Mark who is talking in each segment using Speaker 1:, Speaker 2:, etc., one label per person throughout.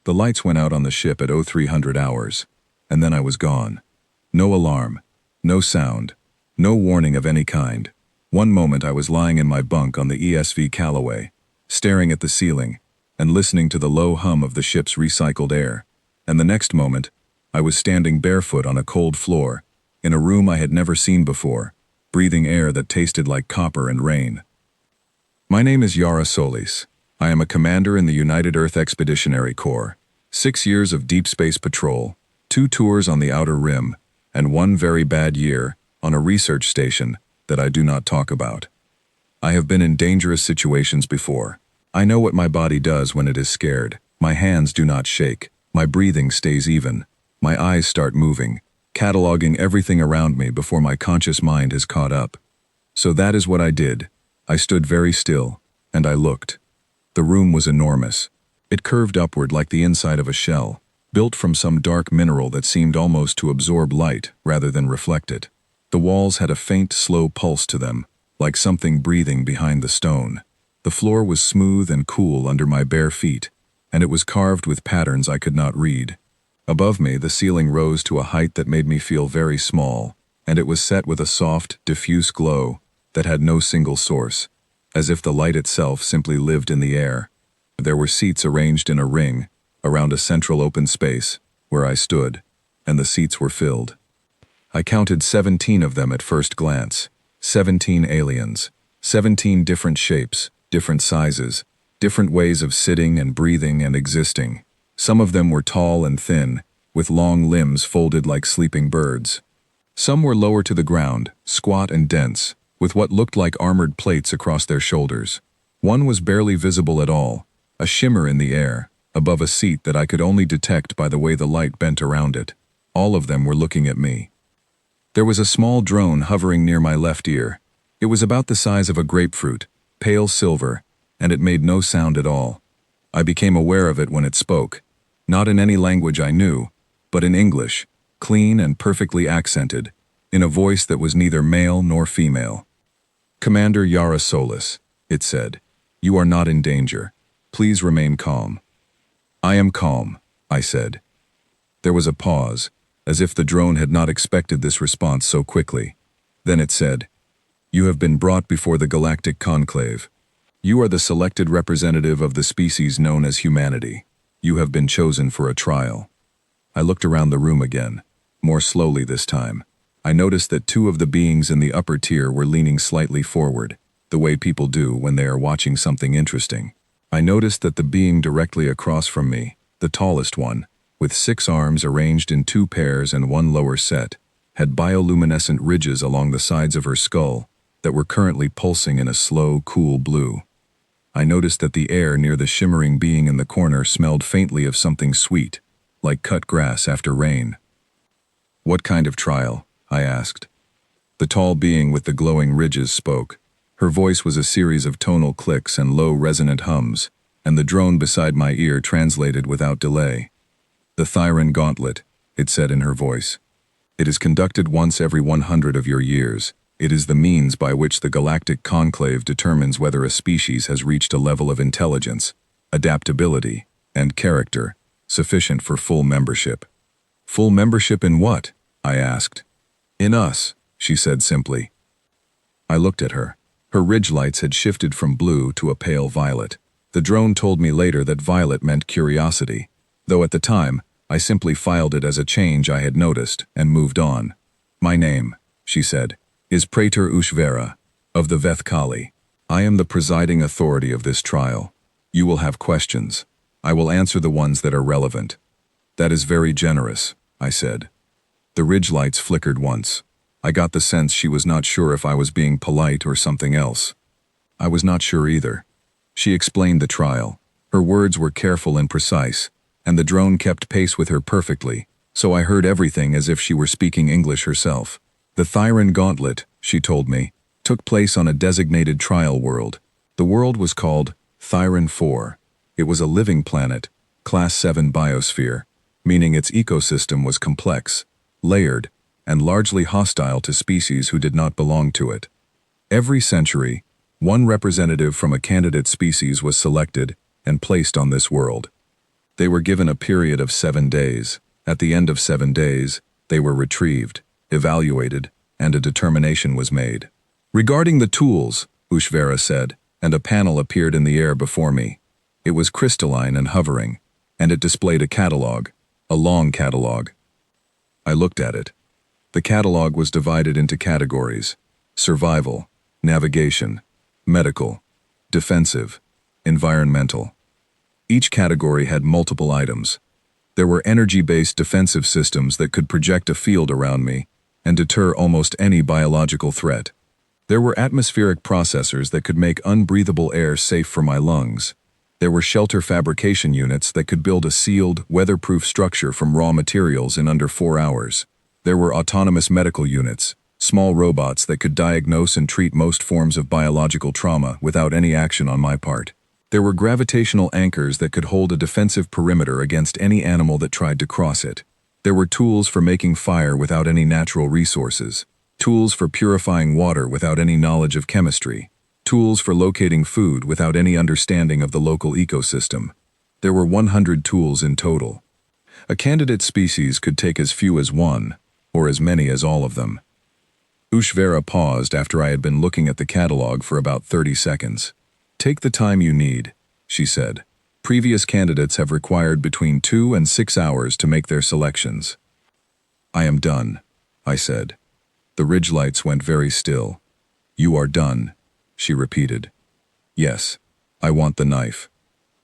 Speaker 1: The lights went out on the ship at 0300 hours, and then I was gone. No alarm, no sound, no warning of any kind. One moment I was lying in my bunk on the ESV Callaway, staring at the ceiling and listening to the low hum of the ship's recycled air, and the next moment I was standing barefoot on a cold floor in a room I had never seen before, breathing air that tasted like copper and rain. My name is Yara Solis. I am a commander in the United Earth Expeditionary Corps. 6 years of deep space patrol, 2 tours on the Outer Rim, and 1 very bad year on a research station that I do not talk about. I have been in dangerous situations before. I know what my body does when it is scared. My hands do not shake. My breathing stays even. My eyes start moving, cataloging everything around me before my conscious mind has caught up. So that is what I did. I stood very still, and I looked. The room was enormous. It curved upward like the inside of a shell, built from some dark mineral that seemed almost to absorb light rather than reflect it. The walls had a faint, slow pulse to them, like something breathing behind the stone. The floor was smooth and cool under my bare feet, and it was carved with patterns I could not read. Above me, the ceiling rose to a height that made me feel very small, and it was set with a soft, diffuse glow that had no single source, as if the light itself simply lived in the air. There were seats arranged in a ring around a central open space where I stood, and the seats were filled. I counted 17 of them at first glance. 17 aliens, 17 different shapes, different sizes, different ways of sitting and breathing and existing. Some of them were tall and thin, with long limbs folded like sleeping birds. Some were lower to the ground, squat and dense, with what looked like armored plates across their shoulders. One was barely visible at all, a shimmer in the air, above a seat that I could only detect by the way the light bent around it. All of them were looking at me. There was a small drone hovering near my left ear. It was about the size of a grapefruit, pale silver, and it made no sound at all. I became aware of it when it spoke, not in any language I knew, but in English, clean and perfectly accented, in a voice that was neither male nor female. "Commander Yara Solis," it said, "you are not in danger. Please remain calm." "I am calm," I said. There was a pause, as if the drone had not expected this response so quickly. Then it said, "You have been brought before the Galactic Conclave. You are the selected representative of the species known as humanity. You have been chosen for a trial." I looked around the room again, more slowly this time. I noticed that 2 of the beings in the upper tier were leaning slightly forward, the way people do when they are watching something interesting. I noticed that the being directly across from me, the tallest one, with 6 arms arranged in 2 pairs and 1 lower set, had bioluminescent ridges along the sides of her skull that were currently pulsing in a slow, cool blue. I noticed that the air near the shimmering being in the corner smelled faintly of something sweet, like cut grass after rain. "What kind of trial?" I asked. The tall being with the glowing ridges spoke. Her voice was a series of tonal clicks and low resonant hums, and the drone beside my ear translated without delay. "The Thyron Gauntlet," it said in her voice. "It is conducted once every 100 of your years. It is the means by which the Galactic Conclave determines whether a species has reached a level of intelligence, adaptability, and character sufficient for full membership." "Full membership in what?" I asked. "In us," she said simply. I looked at her. Her ridge lights had shifted from blue to a pale violet. The drone told me later that violet meant curiosity, though at the time, I simply filed it as a change I had noticed and moved on. "My name," she said, "is Praetor Ushvera, of the Vethkali. I am the presiding authority of this trial. You will have questions. I will answer the ones that are relevant." "That is very generous," I said. The ridge lights flickered once. I got the sense she was not sure if I was being polite or something else. I was not sure either. She explained the trial. Her words were careful and precise, and the drone kept pace with her perfectly, so I heard everything as if she were speaking English herself. "The Thyron Gauntlet," she told me, took place on a designated trial world. The world was called Thyron 4. It was a living planet, Class 7 biosphere, meaning its ecosystem was complex, layered, and largely hostile to species who did not belong to it. Every century, 1 representative from a candidate species was selected and placed on this world. They were given a period of 7 days. At the end of 7 days, they were retrieved, evaluated, and a determination was made. Regarding the tools, Ushvera said, and a panel appeared in the air before me. It was crystalline and hovering, and it displayed a catalog, a long catalog. I looked at it. The catalog was divided into categories: survival, navigation, medical, defensive, environmental. Each category had multiple items. There were energy-based defensive systems that could project a field around me and deter almost any biological threat. There were atmospheric processors that could make unbreathable air safe for my lungs. There were shelter fabrication units that could build a sealed, weatherproof structure from raw materials in under 4 hours. There were autonomous medical units, small robots that could diagnose and treat most forms of biological trauma without any action on my part. There were gravitational anchors that could hold a defensive perimeter against any animal that tried to cross it. There were tools for making fire without any natural resources, tools for purifying water without any knowledge of chemistry, tools for locating food without any understanding of the local ecosystem. There were 100 tools in total. A candidate species could take as few as one, or as many as all of them. Ushvera paused after I had been looking at the catalog for about 30 seconds. "Take the time you need," she said. "Previous candidates have required between 2 and 6 hours to make their selections." "I am done," I said. The ridge lights went very still. "You are done," she repeated. "Yes, I want the knife."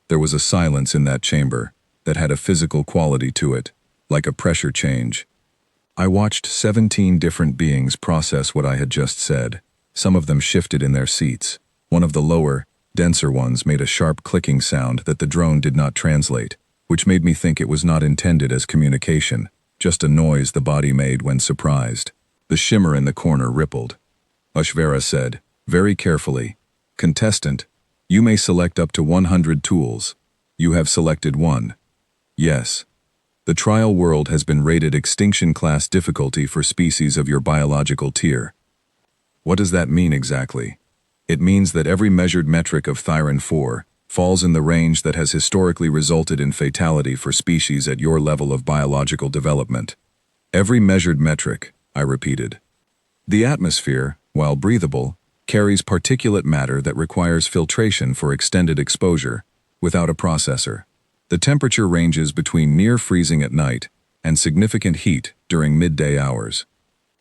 Speaker 1: There was a silence in that chamber that had a physical quality to it, like a pressure change. I watched 17 different beings process what I had just said. Some of them shifted in their seats. One of the lower, denser ones made a sharp clicking sound that the drone did not translate, which made me think it was not intended as communication, just a noise the body made when surprised. The shimmer in the corner rippled. Ushvera said, very carefully, "Contestant, you may select up to 100 tools. You have selected one." "Yes. The trial world has been rated extinction class difficulty for species of your biological tier." "What does that mean exactly?" "It means that every measured metric of Thyron 4 falls in the range that has historically resulted in fatality for species at your level of biological development." "Every measured metric," I repeated. "The atmosphere, while breathable, carries particulate matter that requires filtration for extended exposure, without a processor. The temperature ranges between near freezing at night and significant heat during midday hours.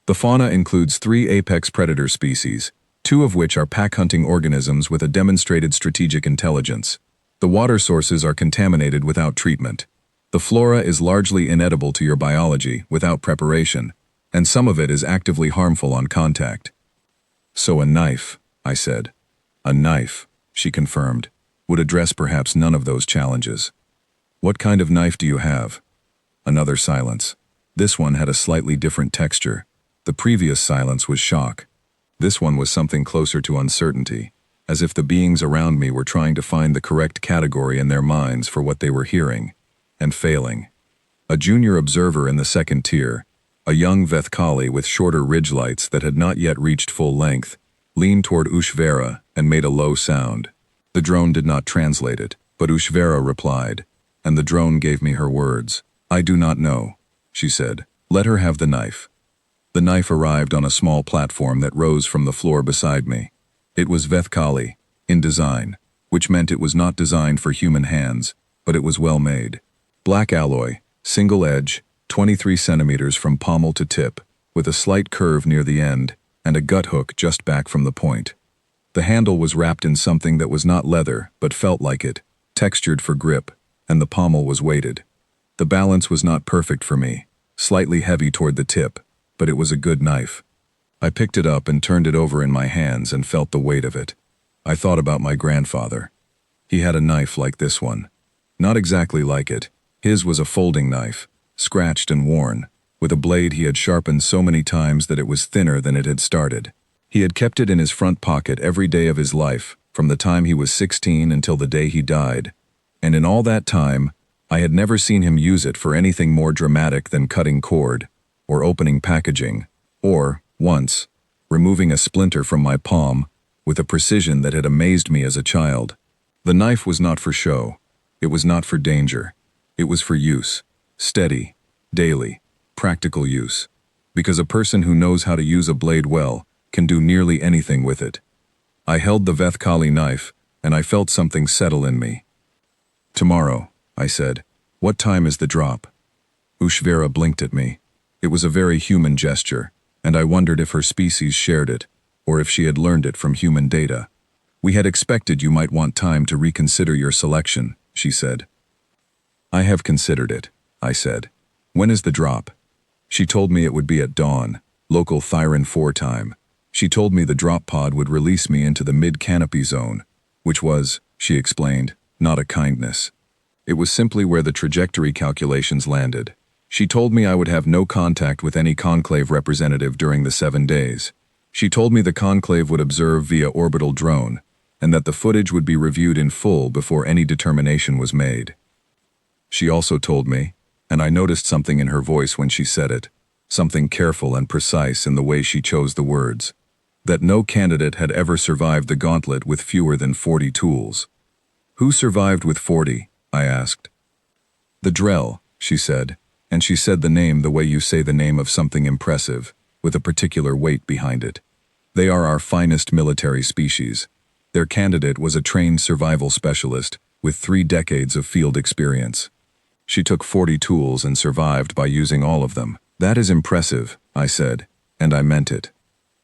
Speaker 1: The fauna includes 3 apex predator species, 2 of which are pack-hunting organisms with a demonstrated strategic intelligence. The water sources are contaminated without treatment. The flora is largely inedible to your biology without preparation, and some of it is actively harmful on contact." "So a knife," I said. "A knife," she confirmed, "would address perhaps none of those challenges." "What kind of knife do you have?" Another silence. This one had a slightly different texture. The previous silence was shock. This one was something closer to uncertainty, as if the beings around me were trying to find the correct category in their minds for what they were hearing, and failing. A junior observer in the second tier, a young Vethkali with shorter ridge lights that had not yet reached full length, leaned toward Ushvera and made a low sound. The drone did not translate it, but Ushvera replied, and the drone gave me her words. "I do not know," she said. "Let her have the knife." The knife arrived on a small platform that rose from the floor beside me. It was Vethkali, in design, which meant it was not designed for human hands, but it was well made. Black alloy, single edge, 23 centimeters from pommel to tip, with a slight curve near the end, and a gut hook just back from the point. The handle was wrapped in something that was not leather, but felt like it, textured for grip, and the pommel was weighted. The balance was not perfect for me, slightly heavy toward the tip, but it was a good knife. I picked it up and turned it over in my hands and felt the weight of it. I thought about my grandfather. He had a knife like this one. Not exactly like it. His was a folding knife, scratched and worn, with a blade he had sharpened so many times that it was thinner than it had started. He had kept it in his front pocket every day of his life, from the time he was 16 until the day he died. And in all that time, I had never seen him use it for anything more dramatic than cutting cord, or opening packaging, or, once, removing a splinter from my palm, with a precision that had amazed me as a child. The knife was not for show. It was not for danger. It was for use. Steady, daily, practical use. Because a person who knows how to use a blade well can do nearly anything with it. I held the Vethkali knife, and I felt something settle in me. "Tomorrow," I said. "What time is the drop?" Ushvera blinked at me. It was a very human gesture, and I wondered if her species shared it, or if she had learned it from human data. "We had expected you might want time to reconsider your selection," she said. "I have considered it," I said. "When is the drop?" She told me it would be at dawn, local Thyron 4 time. She told me the drop pod would release me into the mid-canopy zone, which was, she explained, not a kindness. It was simply where the trajectory calculations landed. She told me I would have no contact with any conclave representative during the 7 days. She told me the conclave would observe via orbital drone, and that the footage would be reviewed in full before any determination was made. She also told me, and I noticed something in her voice when she said it, something careful and precise in the way she chose the words, that no candidate had ever survived the gauntlet with fewer than 40 tools. "Who survived with 40?" I asked. "The Drell," she said, and she said the name the way you say the name of something impressive, with a particular weight behind it. "They are our finest military species. Their candidate was a trained survival specialist with 3 decades of field experience. She took 40 tools and survived by using all of them." "That is impressive," I said, and I meant it.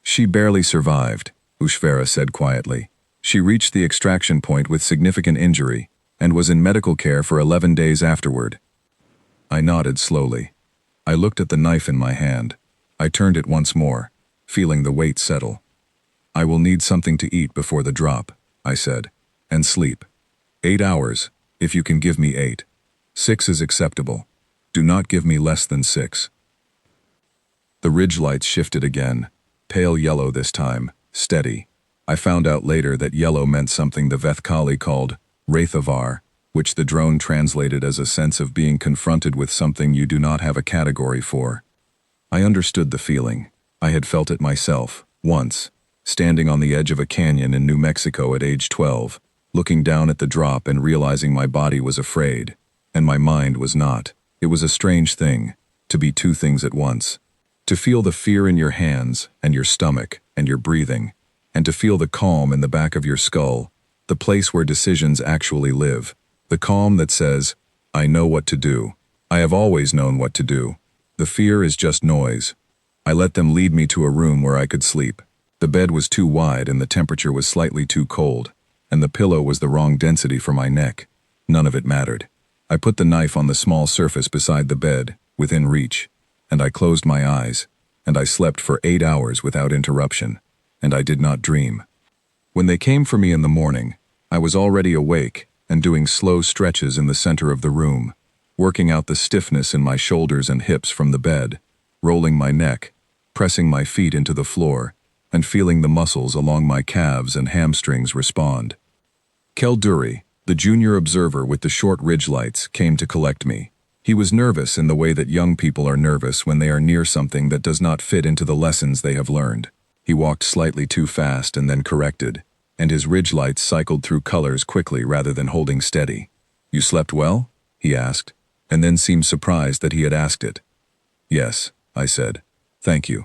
Speaker 1: "She barely survived," Ushvera said quietly. "She reached the extraction point with significant injury and was in medical care for 11 days afterward." I nodded slowly. I looked at the knife in my hand. I turned it once more, feeling the weight settle. "I will need something to eat before the drop," I said, "and sleep. 8 hours, if you can give me 8. 6 is acceptable. Do not give me less than 6. The ridge lights shifted again, pale yellow this time, steady. I found out later that yellow meant something the Vethkali called Wraithavar, which the drone translated as a sense of being confronted with something you do not have a category for. I understood the feeling. I had felt it myself, once, standing on the edge of a canyon in New Mexico at age 12, looking down at the drop and realizing my body was afraid, and my mind was not. It was a strange thing, to be 2 things at once. To feel the fear in your hands and your stomach and your breathing, and to feel the calm in the back of your skull, the place where decisions actually live, the calm that says, "I know what to do. I have always known what to do. The fear is just noise." I let them lead me to a room where I could sleep. The bed was too wide and the temperature was slightly too cold, and the pillow was the wrong density for my neck. None of it mattered. I put the knife on the small surface beside the bed, within reach, and I closed my eyes, and I slept for 8 hours without interruption, and I did not dream. When they came for me in the morning, I was already awake and doing slow stretches in the center of the room, working out the stiffness in my shoulders and hips from the bed, rolling my neck, pressing my feet into the floor, and feeling the muscles along my calves and hamstrings respond. Kelduri, the junior observer with the short ridge lights, came to collect me. He was nervous in the way that young people are nervous when they are near something that does not fit into the lessons they have learned. He walked slightly too fast and then corrected, and his ridge lights cycled through colors quickly rather than holding steady. "You slept well?" he asked, and then seemed surprised that he had asked it. "Yes," I said. "Thank you."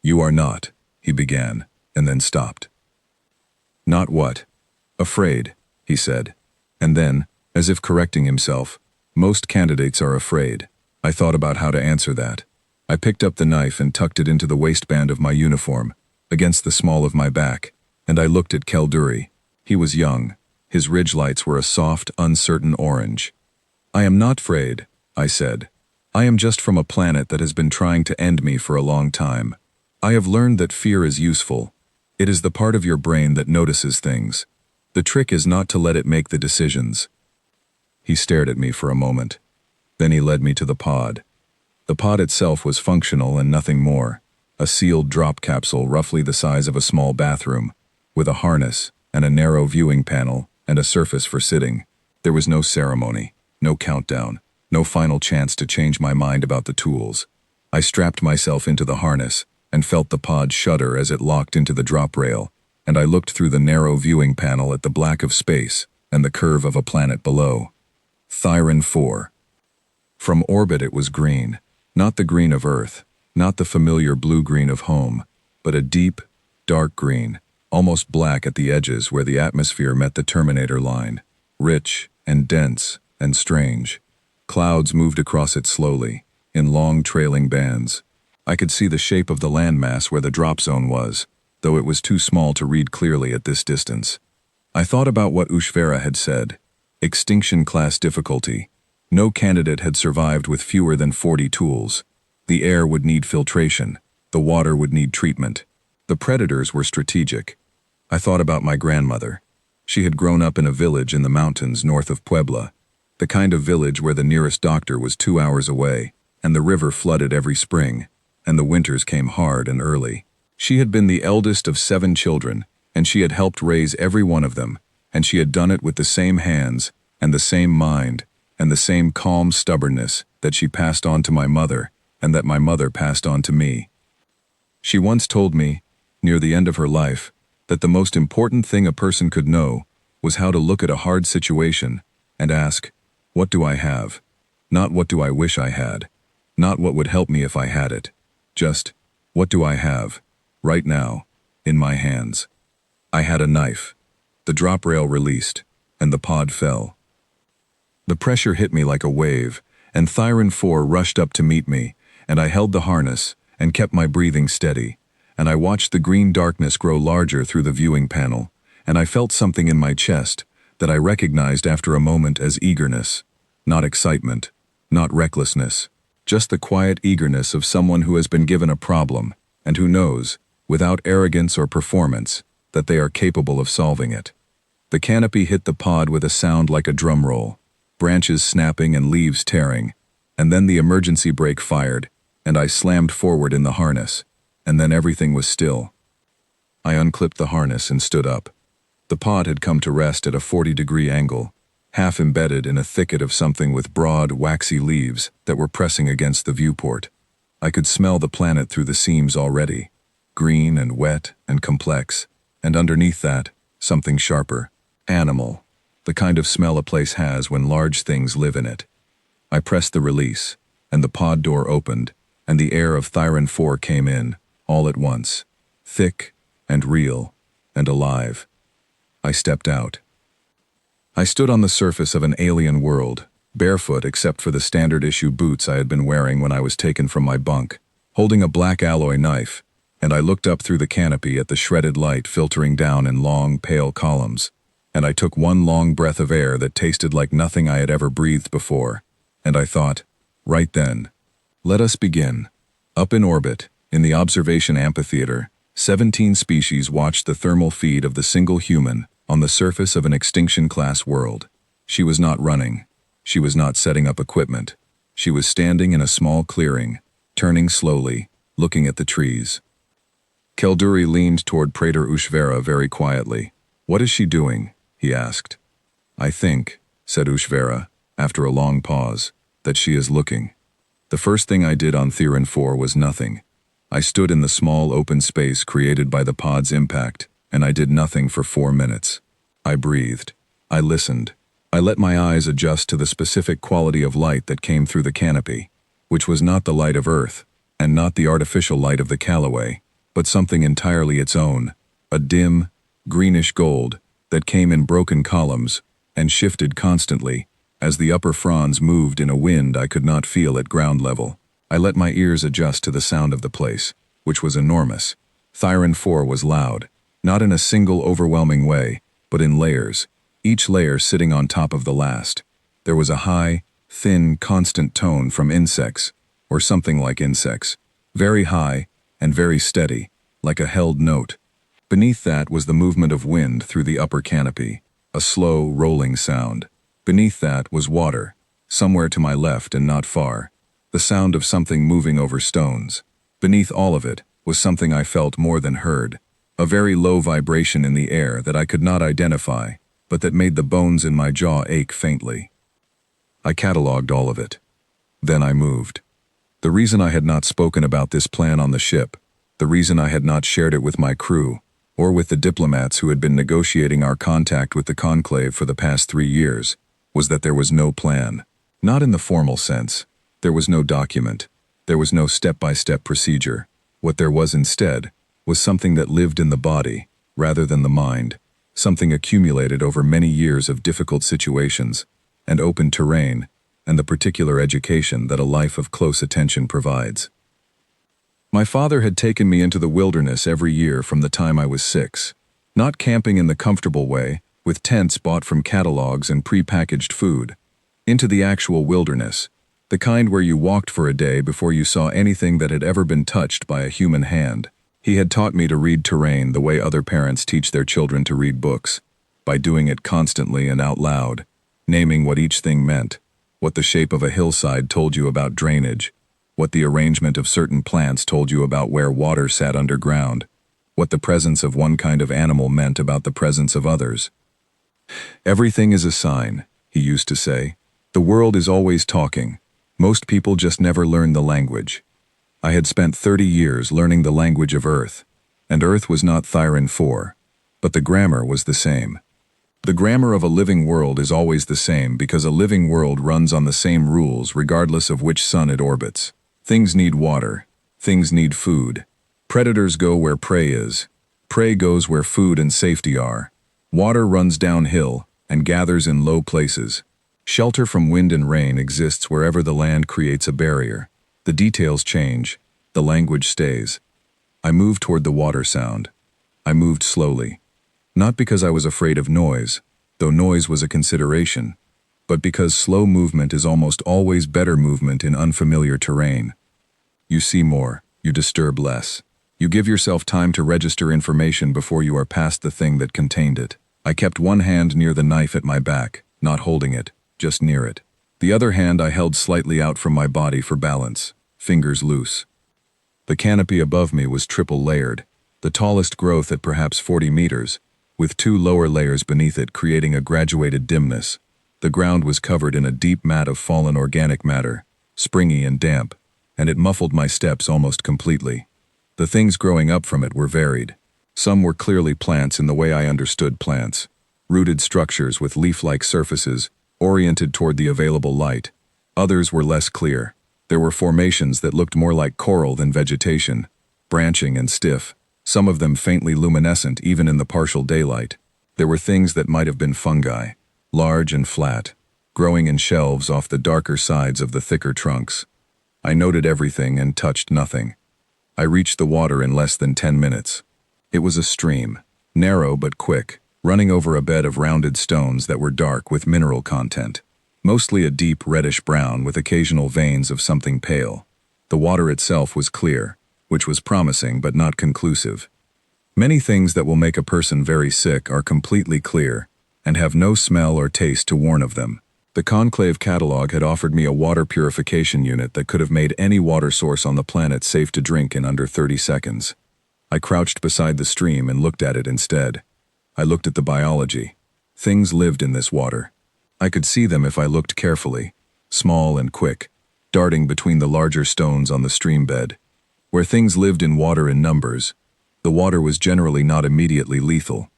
Speaker 1: "You are not," he began, and then stopped. "Not what?" "Afraid," he said. And then, as if correcting himself, "Most candidates are afraid." I thought about how to answer that. I picked up the knife and tucked it into the waistband of my uniform, against the small of my back, and I looked at Kelduri. He was young. His ridge lights were a soft, uncertain orange. "I am not afraid," I said. "I am just from a planet that has been trying to end me for a long time. I have learned that fear is useful. It is the part of your brain that notices things. The trick is not to let it make the decisions." He stared at me for a moment. Then he led me to the pod. The pod itself was functional and nothing more. A sealed drop capsule roughly the size of a small bathroom, with a harness and a narrow viewing panel and a surface for sitting. There was no ceremony, no countdown, no final chance to change my mind about the tools. I strapped myself into the harness and felt the pod shudder as it locked into the drop rail, and I looked through the narrow viewing panel at the black of space and the curve of a planet below. Thyron 4. From orbit it was green, not the green of Earth, not the familiar blue-green of home, but a deep, dark green, almost black at the edges where the atmosphere met the Terminator line, rich and dense and strange. Clouds moved across it slowly, in long trailing bands. I could see the shape of the landmass where the drop zone was, though it was too small to read clearly at this distance. I thought about what Ushvera had said. Extinction class difficulty. No candidate had survived with fewer than 40 tools. The air would need filtration. The water would need treatment. The predators were strategic. I thought about my grandmother. She had grown up in a village in the mountains north of Puebla, the kind of village where the nearest doctor was 2 hours away, and the river flooded every spring, and the winters came hard and early. She had been the eldest of 7 children, and she had helped raise every one of them, and she had done it with the same hands, and the same mind, and the same calm stubbornness that she passed on to my mother, and that my mother passed on to me. She once told me, near the end of her life, that the most important thing a person could know was how to look at a hard situation and ask, what do I have? Not what do I wish I had. Not what would help me if I had it. Just, what do I have, right now, in my hands? I had a knife. The drop rail released, and the pod fell. The pressure hit me like a wave, and Thyron 4 rushed up to meet me, and I held the harness and kept my breathing steady, and I watched the green darkness grow larger through the viewing panel, and I felt something in my chest that I recognized after a moment as eagerness, not excitement, not recklessness, just the quiet eagerness of someone who has been given a problem and who knows, without arrogance or performance, that they are capable of solving it. The canopy hit the pod with a sound like a drum roll, branches snapping and leaves tearing, and then the emergency brake fired, and I slammed forward in the harness, and then everything was still. I unclipped the harness and stood up. The pod had come to rest at a 40-degree angle, half embedded in a thicket of something with broad, waxy leaves that were pressing against the viewport. I could smell the planet through the seams already, green and wet and complex, and underneath that, something sharper, animal, the kind of smell a place has when large things live in it. I pressed the release, and the pod door opened, and the air of Thyron 4 came in, all at once, thick and real and alive. I stepped out. I stood on the surface of an alien world, barefoot except for the standard-issue boots I had been wearing when I was taken from my bunk, holding a black alloy knife, and I looked up through the canopy at the shredded light filtering down in long, pale columns, and I took one long breath of air that tasted like nothing I had ever breathed before, and I thought, right then, let us begin. Up in orbit, in the observation amphitheater, 17 species watched the thermal feed of the single human on the surface of an extinction-class world. She was not running. She was not setting up equipment. She was standing in a small clearing, turning slowly, looking at the trees. Kelduri leaned toward Praetor Ushvera very quietly. "What is she doing?" he asked. "I think," said Ushvera, after a long pause, "that she is looking." The first thing I did on Theron 4 was nothing. I stood in the small open space created by the pod's impact, and I did nothing for 4 minutes. I breathed. I listened. I let my eyes adjust to the specific quality of light that came through the canopy, which was not the light of Earth, and not the artificial light of the Callaway, but something entirely its own, a dim, greenish gold that came in broken columns and shifted constantly as the upper fronds moved in a wind I could not feel at ground level. I let my ears adjust to the sound of the place, which was enormous. Thyron 4 was loud, not in a single overwhelming way, but in layers, each layer sitting on top of the last. There was a high, thin, constant tone from insects, or something like insects, very high and very steady, like a held note. Beneath that was the movement of wind through the upper canopy, a slow, rolling sound. Beneath that was water, somewhere to my left and not far, the sound of something moving over stones. Beneath all of it was something I felt more than heard, a very low vibration in the air that I could not identify, but that made the bones in my jaw ache faintly. I catalogued all of it. Then I moved. The reason I had not spoken about this plan on the ship, the reason I had not shared it with my crew, or with the diplomats who had been negotiating our contact with the Conclave for the past 3 years, was that there was no plan. Not in the formal sense. There was no document. There was no step-by-step procedure. What there was instead was something that lived in the body, rather than the mind, something accumulated over many years of difficult situations, and open terrain, and the particular education that a life of close attention provides. My father had taken me into the wilderness every year from the time I was 6. Not camping in the comfortable way, with tents bought from catalogs and pre-packaged food. Into the actual wilderness, the kind where you walked for a day before you saw anything that had ever been touched by a human hand. He had taught me to read terrain the way other parents teach their children to read books, by doing it constantly and out loud, naming what each thing meant, what the shape of a hillside told you about drainage, what the arrangement of certain plants told you about where water sat underground, what the presence of one kind of animal meant about the presence of others. Everything is a sign, he used to say. The world is always talking. Most people just never learn the language. I had spent 30 years learning the language of Earth, and Earth was not Thyron 4, but the grammar was the same. The grammar of a living world is always the same because a living world runs on the same rules regardless of which sun it orbits. Things need water. Things need food. Predators go where prey is. Prey goes where food and safety are. Water runs downhill and gathers in low places. Shelter from wind and rain exists wherever the land creates a barrier. The details change. The language stays. I moved toward the water sound. I moved slowly. Not because I was afraid of noise, though noise was a consideration, but because slow movement is almost always better movement in unfamiliar terrain. You see more. You disturb less. You give yourself time to register information before you are past the thing that contained it. I kept one hand near the knife at my back, not holding it, just near it. The other hand I held slightly out from my body for balance, fingers loose. The canopy above me was triple layered, the tallest growth at perhaps 40 meters, with 2 lower layers beneath it creating a graduated dimness. The ground was covered in a deep mat of fallen organic matter, springy and damp, and it muffled my steps almost completely. The things growing up from it were varied. Some were clearly plants in the way I understood plants, rooted structures with leaf-like surfaces, oriented toward the available light. Others were less clear. There were formations that looked more like coral than vegetation, branching and stiff, some of them faintly luminescent even in the partial daylight. There were things that might have been fungi, large and flat, growing in shelves off the darker sides of the thicker trunks. I noted everything and touched nothing. I reached the water in less than 10 minutes. It was a stream, narrow but quick, running over a bed of rounded stones that were dark with mineral content, mostly a deep reddish-brown with occasional veins of something pale. The water itself was clear, which was promising but not conclusive. Many things that will make a person very sick are completely clear and have no smell or taste to warn of them. The Conclave catalog had offered me a water purification unit that could have made any water source on the planet safe to drink in under 30 seconds. I crouched beside the stream and looked at it instead. I looked at the biology. Things lived in this water. I could see them if I looked carefully, small and quick, darting between the larger stones on the stream bed. Where things lived in water in numbers, the water was generally not immediately lethal.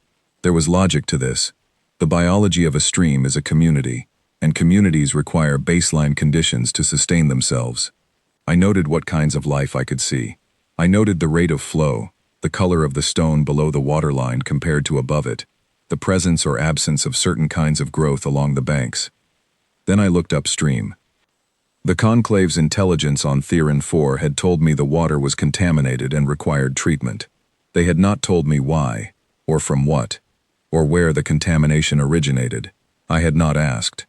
Speaker 1: There was logic to this. The biology of a stream is a community, and communities require baseline conditions to sustain themselves. I noted what kinds of life I could see. I noted the rate of flow, the color of the stone below the waterline compared to above it, the presence or absence of certain kinds of growth along the banks. Then I looked upstream. The Conclave's intelligence on Thyron 4 had told me the water was contaminated and required treatment. They had not told me why, or from what, or where the contamination originated. I had not asked,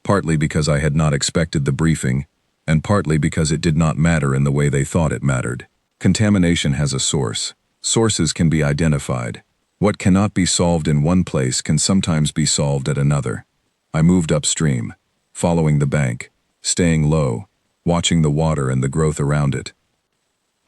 Speaker 1: partly because I had not expected the briefing, and partly because it did not matter in the way they thought it mattered. Contamination has a source. Sources can be identified. What cannot be solved in one place can sometimes be solved at another. I moved upstream, following the bank, staying low, watching the water and the growth around it.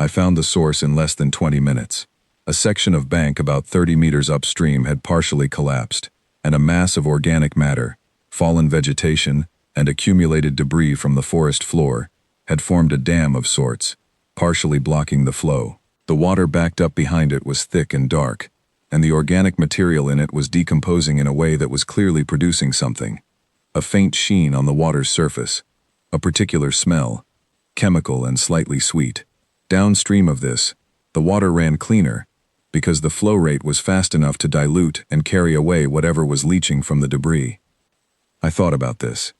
Speaker 1: I found the source in less than 20 minutes. A section of bank about 30 meters upstream had partially collapsed, and a mass of organic matter, fallen vegetation, and accumulated debris from the forest floor had formed a dam of sorts, partially blocking the flow. The water backed up behind it was thick and dark, and the organic material in it was decomposing in a way that was clearly producing something. A faint sheen on the water's surface, a particular smell, chemical and slightly sweet. Downstream of this, the water ran cleaner, because the flow rate was fast enough to dilute and carry away whatever was leaching from the debris. I thought about this.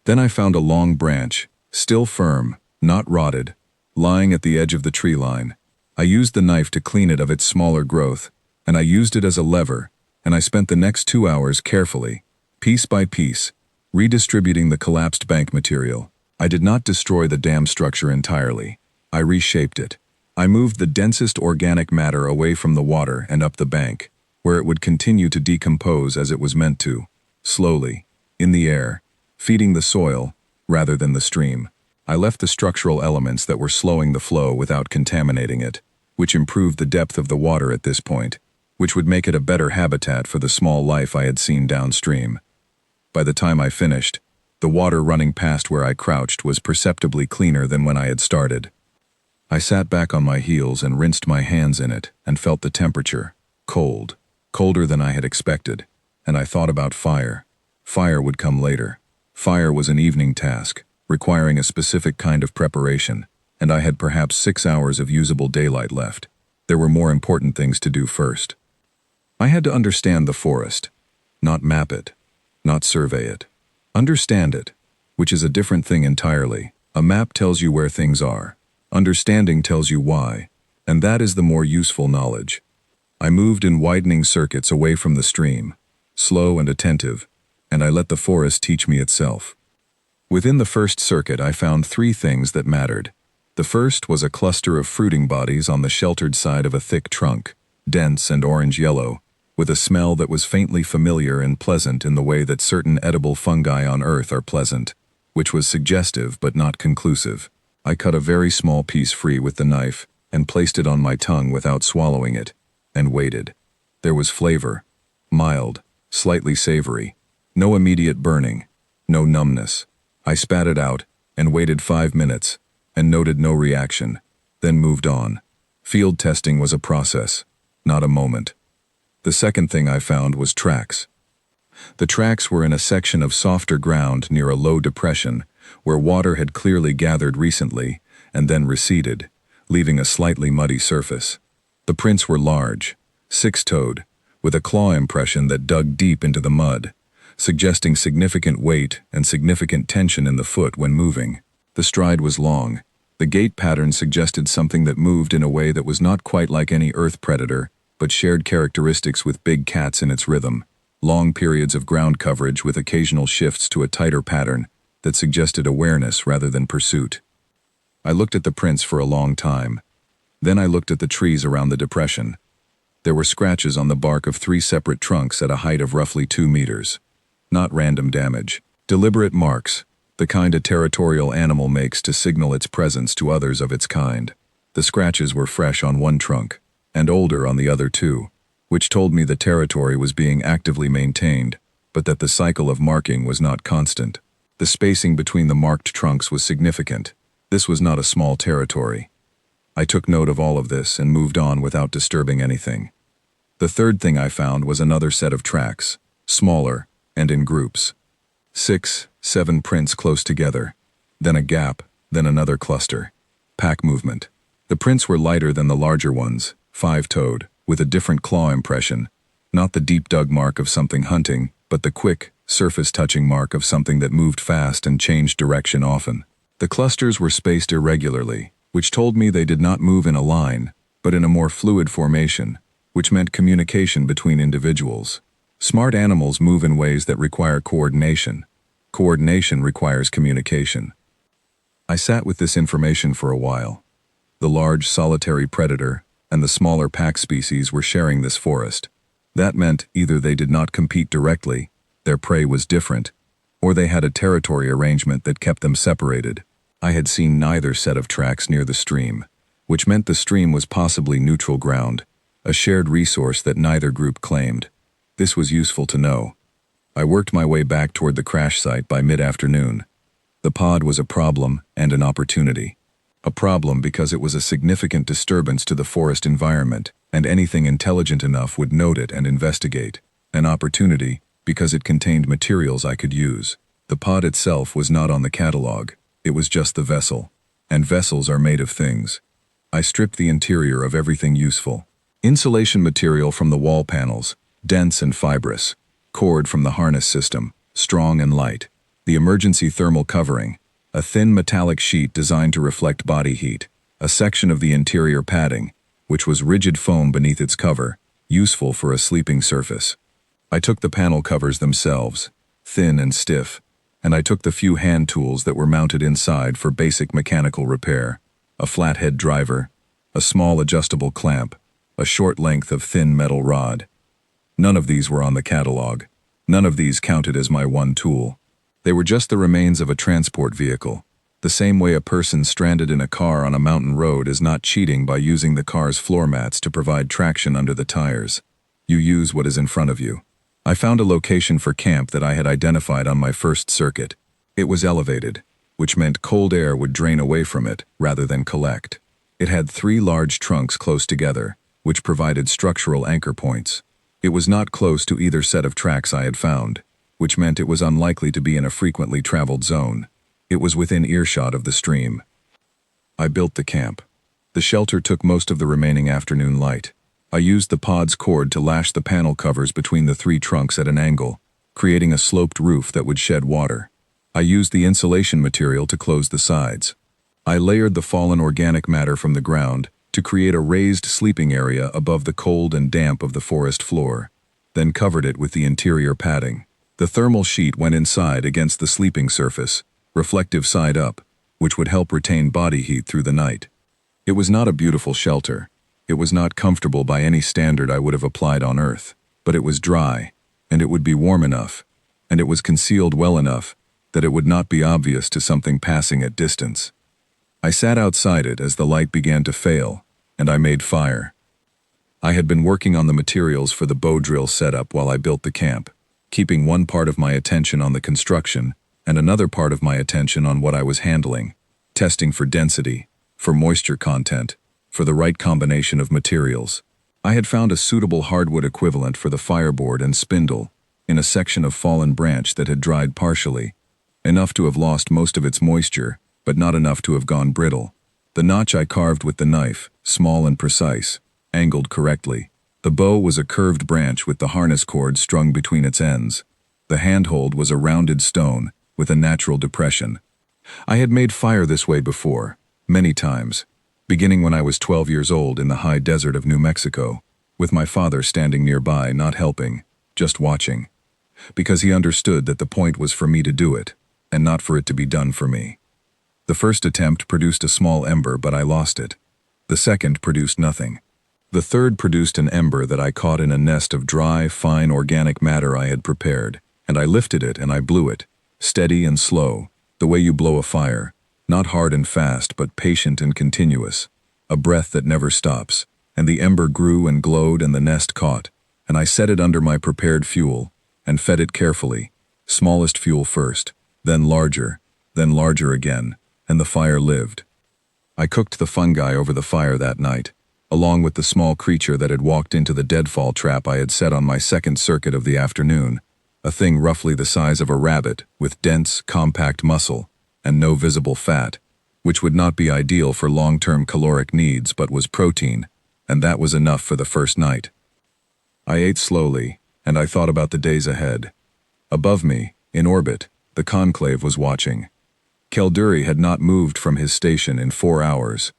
Speaker 1: Then I found a long branch, still firm, not rotted, lying at the edge of the tree line. I used the knife to clean it of its smaller growth, and I used it as a lever, and I spent the next 2 hours carefully, piece by piece, redistributing the collapsed bank material. I did not destroy the dam structure entirely. I reshaped it. I moved the densest organic matter away from the water and up the bank, where it would continue to decompose as it was meant to, slowly, in the air, feeding the soil, rather than the stream. I left the structural elements that were slowing the flow without contaminating it, which improved the depth of the water at this point, which would make it a better habitat for the small life I had seen downstream. By the time I finished, the water running past where I crouched was perceptibly cleaner than when I had started. I sat back on my heels and rinsed my hands in it and felt the temperature, cold, colder than I had expected, and I thought about fire. Fire would come later. Fire was an evening task, requiring a specific kind of preparation, and I had perhaps 6 hours of usable daylight left. There were more important things to do first. I had to understand the forest, not map it, not survey it. Understand it, which is a different thing entirely. A map tells you where things are. Understanding tells you why, and that is the more useful knowledge. I moved in widening circuits away from the stream, slow and attentive, and I let the forest teach me itself. Within the first circuit I found 3 things that mattered. The first was a cluster of fruiting bodies on the sheltered side of a thick trunk, dense and orange-yellow, with a smell that was faintly familiar and pleasant in the way that certain edible fungi on Earth are pleasant, which was suggestive but not conclusive. I cut a very small piece free with the knife and placed it on my tongue without swallowing it, and waited. There was flavor, mild, slightly savory, no immediate burning, no numbness. I spat it out and waited 5 minutes and noted no reaction, then moved on. Field testing was a process, not a moment. The second thing I found was tracks. The tracks were in a section of softer ground near a low depression where water had clearly gathered recently and then receded, leaving a slightly muddy surface. The prints were large, 6-toed, with a claw impression that dug deep into the mud, suggesting significant weight and significant tension in the foot when moving. The stride was long. The gait pattern suggested something that moved in a way that was not quite like any earth predator, but shared characteristics with big cats in its rhythm. Long periods of ground coverage with occasional shifts to a tighter pattern that suggested awareness rather than pursuit. I looked at the prints for a long time. Then I looked at the trees around the depression. There were scratches on the bark of 3 separate trunks at a height of roughly 2 meters. Not random damage. Deliberate marks, the kind a territorial animal makes to signal its presence to others of its kind. The scratches were fresh on one trunk, and older on the other 2, which told me the territory was being actively maintained, but that the cycle of marking was not constant. The spacing between the marked trunks was significant. This was not a small territory. I took note of all of this and moved on without disturbing anything. The third thing I found was another set of tracks, smaller and in groups. 6, 7 prints close together, then a gap, then another cluster. Pack movement. The prints were lighter than the larger ones, 5-toed, with a different claw impression, not the deep-dug mark of something hunting, but the quick, surface-touching mark of something that moved fast and changed direction often. The clusters were spaced irregularly, which told me they did not move in a line, but in a more fluid formation, which meant communication between individuals. Smart animals move in ways that require coordination. Coordination requires communication. I sat with this information for a while. The large, solitary predator and the smaller pack species were sharing this forest. That meant either they did not compete directly, their prey was different, or they had a territory arrangement that kept them separated. I had seen neither set of tracks near the stream, which meant the stream was possibly neutral ground, a shared resource that neither group claimed. This was useful to know. I worked my way back toward the crash site by mid-afternoon. The pod was a problem and an opportunity. A problem because it was a significant disturbance to the forest environment, and anything intelligent enough would note it and investigate. An opportunity because it contained materials I could use. The pod itself was not on the catalog, it was just the vessel. and vessels are made of things. I stripped the interior of everything useful. Insulation material from the wall panels, dense and fibrous. Cord from the harness system, strong and light. The emergency thermal covering, a thin metallic sheet designed to reflect body heat. A section of the interior padding, which was rigid foam beneath its cover, useful for a sleeping surface. I took the panel covers themselves, thin and stiff, and I took the few hand tools that were mounted inside for basic mechanical repair. A flathead driver, a small adjustable clamp, a short length of thin metal rod. None of these were on the catalog. None of these counted as my one tool. They were just the remains of a transport vehicle. The same way a person stranded in a car on a mountain road is not cheating by using the car's floor mats to provide traction under the tires. You use what is in front of you. I found a location for camp that I had identified on my first circuit. It was elevated, which meant cold air would drain away from it rather than collect. It had 3 large trunks close together, which provided structural anchor points. It was not close to either set of tracks I had found, which meant it was unlikely to be in a frequently traveled zone. It was within earshot of the stream. I built the camp. The shelter took most of the remaining afternoon light. I used the pod's cord to lash the panel covers between the 3 trunks at an angle, creating a sloped roof that would shed water. I used the insulation material to close the sides. I layered the fallen organic matter from the ground to create a raised sleeping area above the cold and damp of the forest floor, then covered it with the interior padding. The thermal sheet went inside against the sleeping surface, reflective side up, which would help retain body heat through the night. It was not a beautiful shelter. It was not comfortable by any standard I would have applied on Earth, but it was dry, and it would be warm enough, and it was concealed well enough that it would not be obvious to something passing at distance. I sat outside it as the light began to fail, and I made fire. I had been working on the materials for the bow drill setup while I built the camp, keeping one part of my attention on the construction and another part of my attention on what I was handling, testing for density, for moisture content, for the right combination of materials. I had found a suitable hardwood equivalent for the fireboard and spindle in a section of fallen branch that had dried partially, enough to have lost most of its moisture, but not enough to have gone brittle. The notch I carved with the knife, small and precise, angled correctly. The bow was a curved branch with the harness cord strung between its ends. The handhold was a rounded stone with a natural depression. I had made fire this way before, many times, beginning when I was 12 years old in the high desert of New Mexico, with my father standing nearby, not helping, just watching, because he understood that the point was for me to do it, and not for it to be done for me. The first attempt produced a small ember, but I lost it. The second produced nothing. The third produced an ember that I caught in a nest of dry, fine organic matter I had prepared, and I lifted it and I blew it, steady and slow, the way you blow a fire, not hard and fast, but patient and continuous, a breath that never stops, and the ember grew and glowed and the nest caught, and I set it under my prepared fuel, and fed it carefully, smallest fuel first, then larger again, and the fire lived. I cooked the fungi over the fire that night, along with the small creature that had walked into the deadfall trap I had set on my second circuit of the afternoon, a thing roughly the size of a rabbit with dense, compact muscle, and no visible fat, which would not be ideal for long-term caloric needs but was protein, and that was enough for the first night. I ate slowly, and I thought about the days ahead. Above me, in orbit, the conclave was watching. Kelduri had not moved from his station in 4 hours.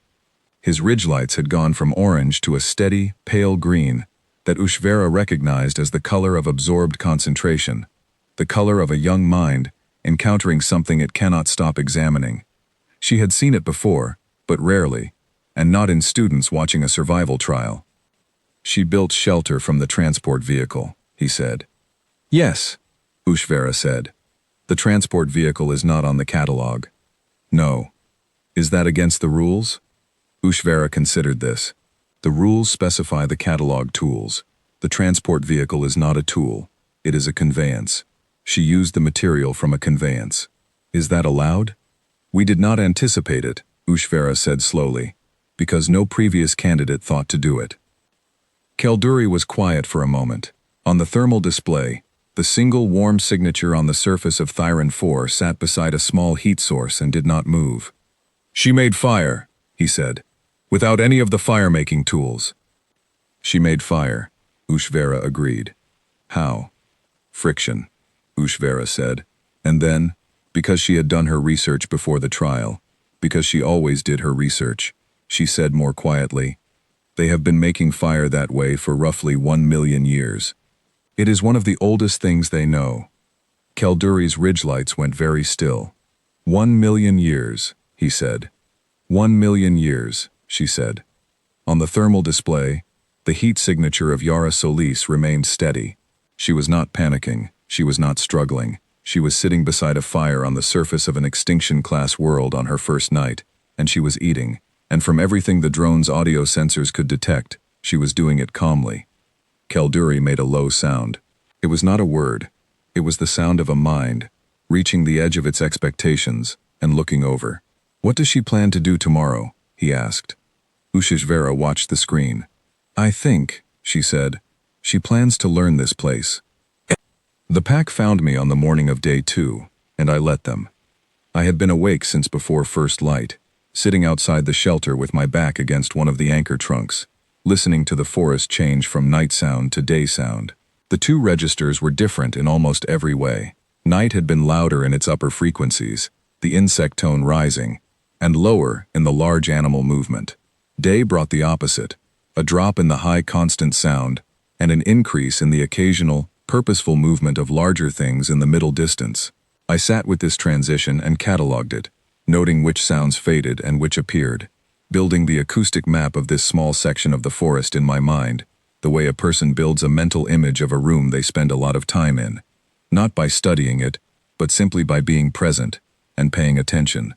Speaker 1: His ridgelights had gone from orange to a steady, pale green that Ushvera recognized as the color of absorbed concentration, the color of a young mind encountering something it cannot stop examining. She had seen it before, but rarely, and not in students watching a survival trial. She built shelter from the transport vehicle, he said. Yes, Ushvera said. The transport vehicle is not on the catalog. No. Is that against the rules? Ushvera considered this. The rules specify the catalog tools. The transport vehicle is not a tool. It is a conveyance. She used the material from a conveyance. Is that allowed? We did not anticipate it, Ushvera said slowly, because no previous candidate thought to do it. Kelduri was quiet for a moment. On the thermal display, the single warm signature on the surface of Thyron 4 sat beside a small heat source and did not move. She made fire, he said, without any of the fire-making tools. She made fire, Ushvera agreed. How? Friction, Ushvera said. And then, because she had done her research before the trial, because she always did her research, she said more quietly, they have been making fire that way for roughly 1 million years. It is one of the oldest things they know. Kelduri's ridgelights went very still. 1 million years, he said. 1 million years, she said. On the thermal display, the heat signature of Yara Solis remained steady. She was not panicking, she was not struggling. She was sitting beside a fire on the surface of an extinction-class world on her first night, and she was eating, and from everything the drone's audio sensors could detect, she was doing it calmly. Kelduri made a low sound. It was not a word. It was the sound of a mind, reaching the edge of its expectations, and looking over. What does she plan to do tomorrow? He asked. Ushvera watched the screen. I think, she said, she plans to learn this place. The pack found me on the morning of day 2, and I let them. I had been awake since before first light, sitting outside the shelter with my back against one of the anchor trunks, listening to the forest change from night sound to day sound. The two registers were different in almost every way. Night had been louder in its upper frequencies, the insect tone rising, and lower in the large animal movement. Day brought the opposite, a drop in the high constant sound, and an increase in the occasional, purposeful movement of larger things in the middle distance. I sat with this transition and catalogued it, noting which sounds faded and which appeared, building the acoustic map of this small section of the forest in my mind, the way a person builds a mental image of a room they spend a lot of time in, not by studying it, but simply by being present and paying attention.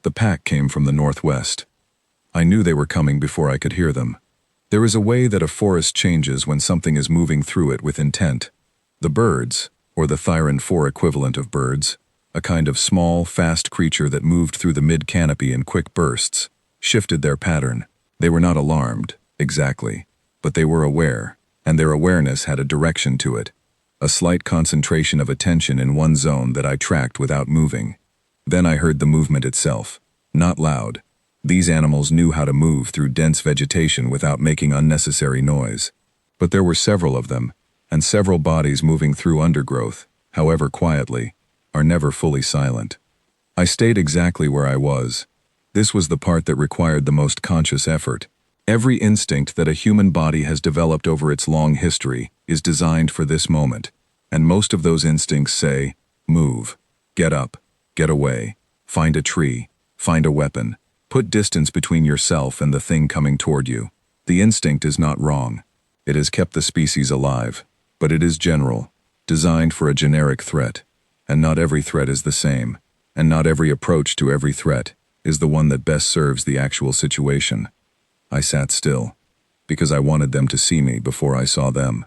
Speaker 1: The pack came from the northwest. I knew they were coming before I could hear them. There is a way that a forest changes when something is moving through it with intent. The birds, or the Thyron 4 equivalent of birds, a kind of small, fast creature that moved through the mid-canopy in quick bursts, shifted their pattern. They were not alarmed, exactly, but they were aware, and their awareness had a direction to it, a slight concentration of attention in one zone that I tracked without moving. Then I heard the movement itself, not loud. These animals knew how to move through dense vegetation without making unnecessary noise. But there were several of them, and several bodies moving through undergrowth, however quietly, are never fully silent. I stayed exactly where I was. This was the part that required the most conscious effort. Every instinct that a human body has developed over its long history is designed for this moment, and most of those instincts say, move, get up, get away, find a tree, find a weapon. Put distance between yourself and the thing coming toward you. The instinct is not wrong. It has kept the species alive, but it is general, designed for a generic threat, and not every threat is the same, and not every approach to every threat is the one that best serves the actual situation. I sat still, because I wanted them to see me before I saw them.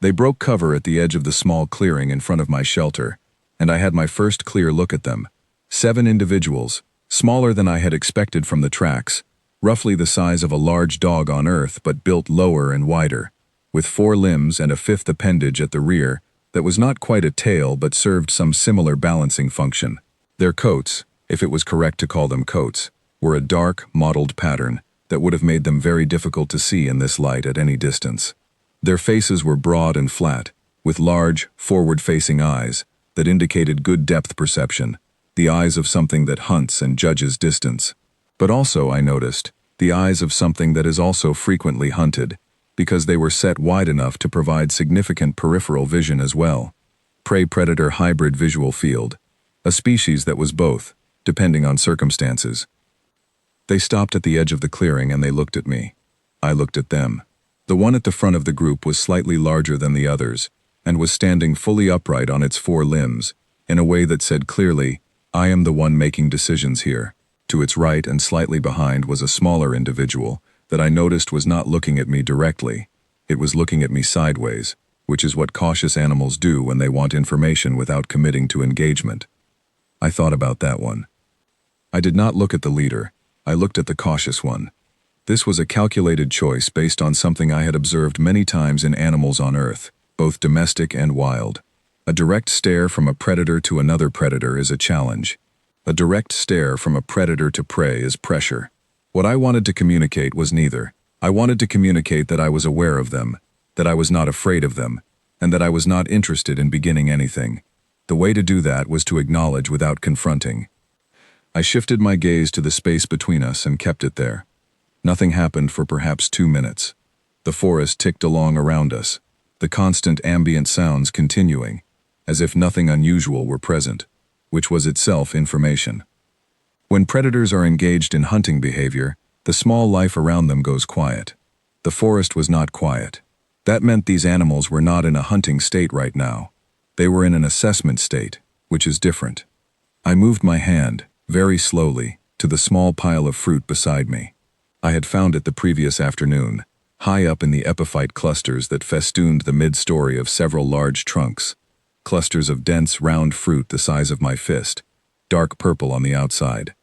Speaker 1: They broke cover at the edge of the small clearing in front of my shelter, and I had my first clear look at them. 7 individuals, smaller than I had expected from the tracks, roughly the size of a large dog on Earth but built lower and wider, with 4 limbs and a 5th appendage at the rear that was not quite a tail but served some similar balancing function. Their coats, if it was correct to call them coats, were a dark, mottled pattern that would have made them very difficult to see in this light at any distance. Their faces were broad and flat, with large, forward-facing eyes that indicated good depth perception, the eyes of something that hunts and judges distance. But also, I noticed, the eyes of something that is also frequently hunted, because they were set wide enough to provide significant peripheral vision as well. Prey-predator hybrid visual field, a species that was both, depending on circumstances. They stopped at the edge of the clearing and they looked at me. I looked at them. The one at the front of the group was slightly larger than the others, and was standing fully upright on its 4 limbs, in a way that said clearly, I am the one making decisions here. To its right and slightly behind was a smaller individual that I noticed was not looking at me directly. It was looking at me sideways, which is what cautious animals do when they want information without committing to engagement. I thought about that one. I did not look at the leader. I looked at the cautious one. This was a calculated choice based on something I had observed many times in animals on Earth, both domestic and wild. A direct stare from a predator to another predator is a challenge. A direct stare from a predator to prey is pressure. What I wanted to communicate was neither. I wanted to communicate that I was aware of them, that I was not afraid of them, and that I was not interested in beginning anything. The way to do that was to acknowledge without confronting. I shifted my gaze to the space between us and kept it there. Nothing happened for perhaps 2 minutes. The forest ticked along around us, the constant ambient sounds continuing, as if nothing unusual were present, which was itself information. When predators are engaged in hunting behavior, the small life around them goes quiet. The forest was not quiet. That meant these animals were not in a hunting state right now. They were in an assessment state, which is different. I moved my hand, very slowly, to the small pile of fruit beside me. I had found it the previous afternoon, high up in the epiphyte clusters that festooned the mid-story of several large trunks, clusters of dense, round fruit the size of my fist, dark purple on the outside.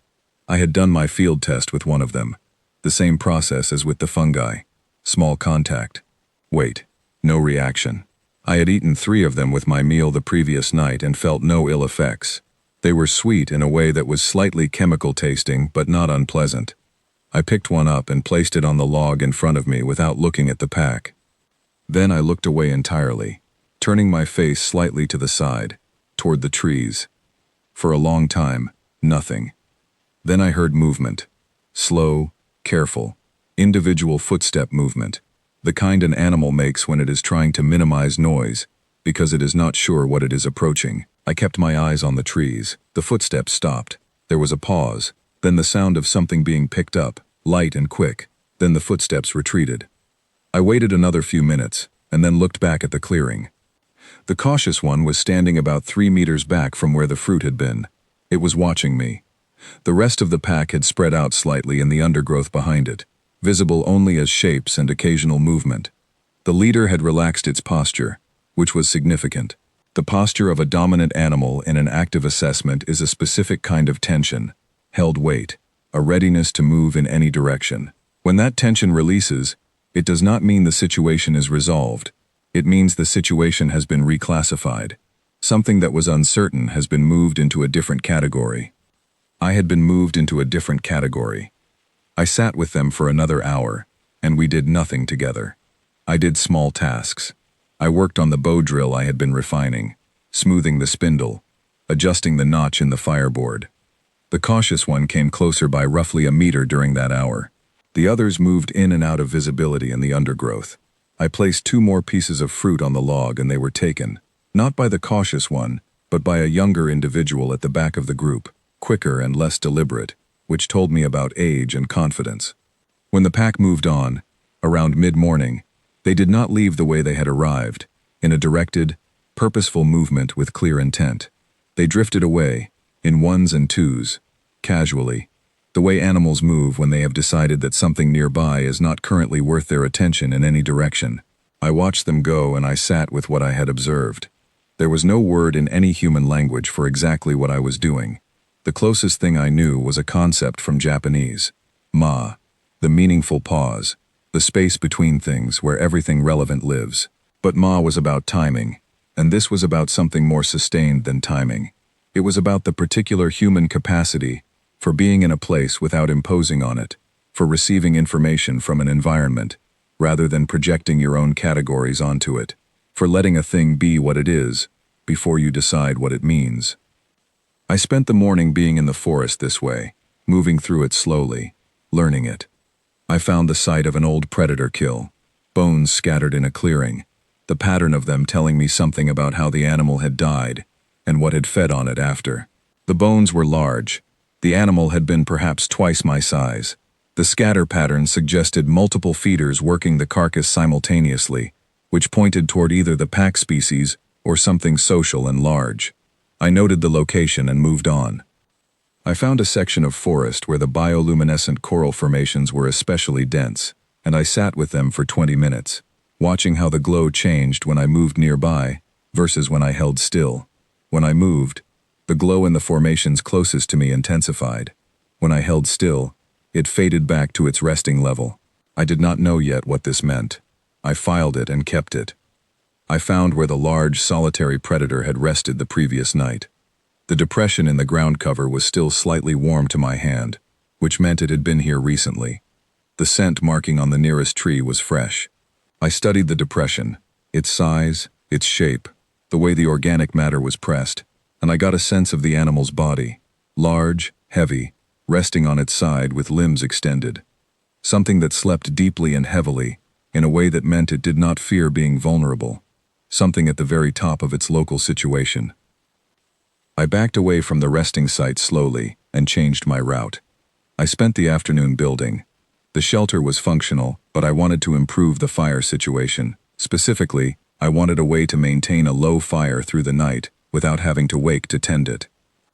Speaker 1: I had done my field test with one of them, the same process as with the fungi, small contact. Wait, no reaction. I had eaten 3 of them with my meal the previous night and felt no ill effects. They were sweet in a way that was slightly chemical tasting but not unpleasant. I picked one up and placed it on the log in front of me without looking at the pack. Then I looked away entirely, turning my face slightly to the side, toward the trees. For a long time, nothing. Then I heard movement. Slow, careful, individual footstep movement. The kind an animal makes when it is trying to minimize noise, because it is not sure what it is approaching. I kept my eyes on the trees. The footsteps stopped. There was a pause, then the sound of something being picked up, light and quick. Then the footsteps retreated. I waited another few minutes, and then looked back at the clearing. The cautious one was standing about 3 meters back from where the fruit had been. It was watching me. The rest of the pack had spread out slightly in the undergrowth behind it, visible only as shapes and occasional movement. The leader had relaxed its posture, which was significant. The posture of a dominant animal in an active assessment is a specific kind of tension, held weight, a readiness to move in any direction. When that tension releases, it does not mean the situation is resolved. It means the situation has been reclassified. Something that was uncertain has been moved into a different category. I had been moved into a different category. I sat with them for another hour, and we did nothing together. I did small tasks. I worked on the bow drill I had been refining, smoothing the spindle, adjusting the notch in the fireboard. The cautious one came closer by roughly a meter during that hour. The others moved in and out of visibility in the undergrowth. I placed 2 more pieces of fruit on the log and they were taken, not by the cautious one, but by a younger individual at the back of the group, quicker and less deliberate, which told me about age and confidence. When the pack moved on, around mid-morning, they did not leave the way they had arrived, in a directed, purposeful movement with clear intent. They drifted away, in 1s and 2s, casually, the way animals move when they have decided that something nearby is not currently worth their attention in any direction. I watched them go and I sat with what I had observed. There was no word in any human language for exactly what I was doing. The closest thing I knew was a concept from Japanese, ma, the meaningful pause, the space between things where everything relevant lives. But ma was about timing, and this was about something more sustained than timing. It was about the particular human capacity for being in a place without imposing on it, for receiving information from an environment, rather than projecting your own categories onto it, for letting a thing be what it is, before you decide what it means. I spent the morning being in the forest this way, moving through it slowly, learning it. I found the site of an old predator kill, bones scattered in a clearing, the pattern of them telling me something about how the animal had died, and what had fed on it after. The bones were large. The animal had been perhaps twice my size. The scatter pattern suggested multiple feeders working the carcass simultaneously, which pointed toward either the pack species or something social and large. I noted the location and moved on. I found a section of forest where the bioluminescent coral formations were especially dense, and I sat with them for 20 minutes, watching how the glow changed when I moved nearby versus when I held still. When I moved, the glow in the formations closest to me intensified. When I held still, it faded back to its resting level. I did not know yet what this meant. I filed it and kept it. I found where the large, solitary predator had rested the previous night. The depression in the ground cover was still slightly warm to my hand, which meant it had been here recently. The scent marking on the nearest tree was fresh. I studied the depression, its size, its shape, the way the organic matter was pressed, and I got a sense of the animal's body, large, heavy, resting on its side with limbs extended. Something that slept deeply and heavily, in a way that meant it did not fear being vulnerable. Something at the very top of its local situation. I backed away from the resting site slowly and changed my route. I spent the afternoon building. The shelter was functional, but I wanted to improve the fire situation. Specifically, I wanted a way to maintain a low fire through the night without having to wake to tend it.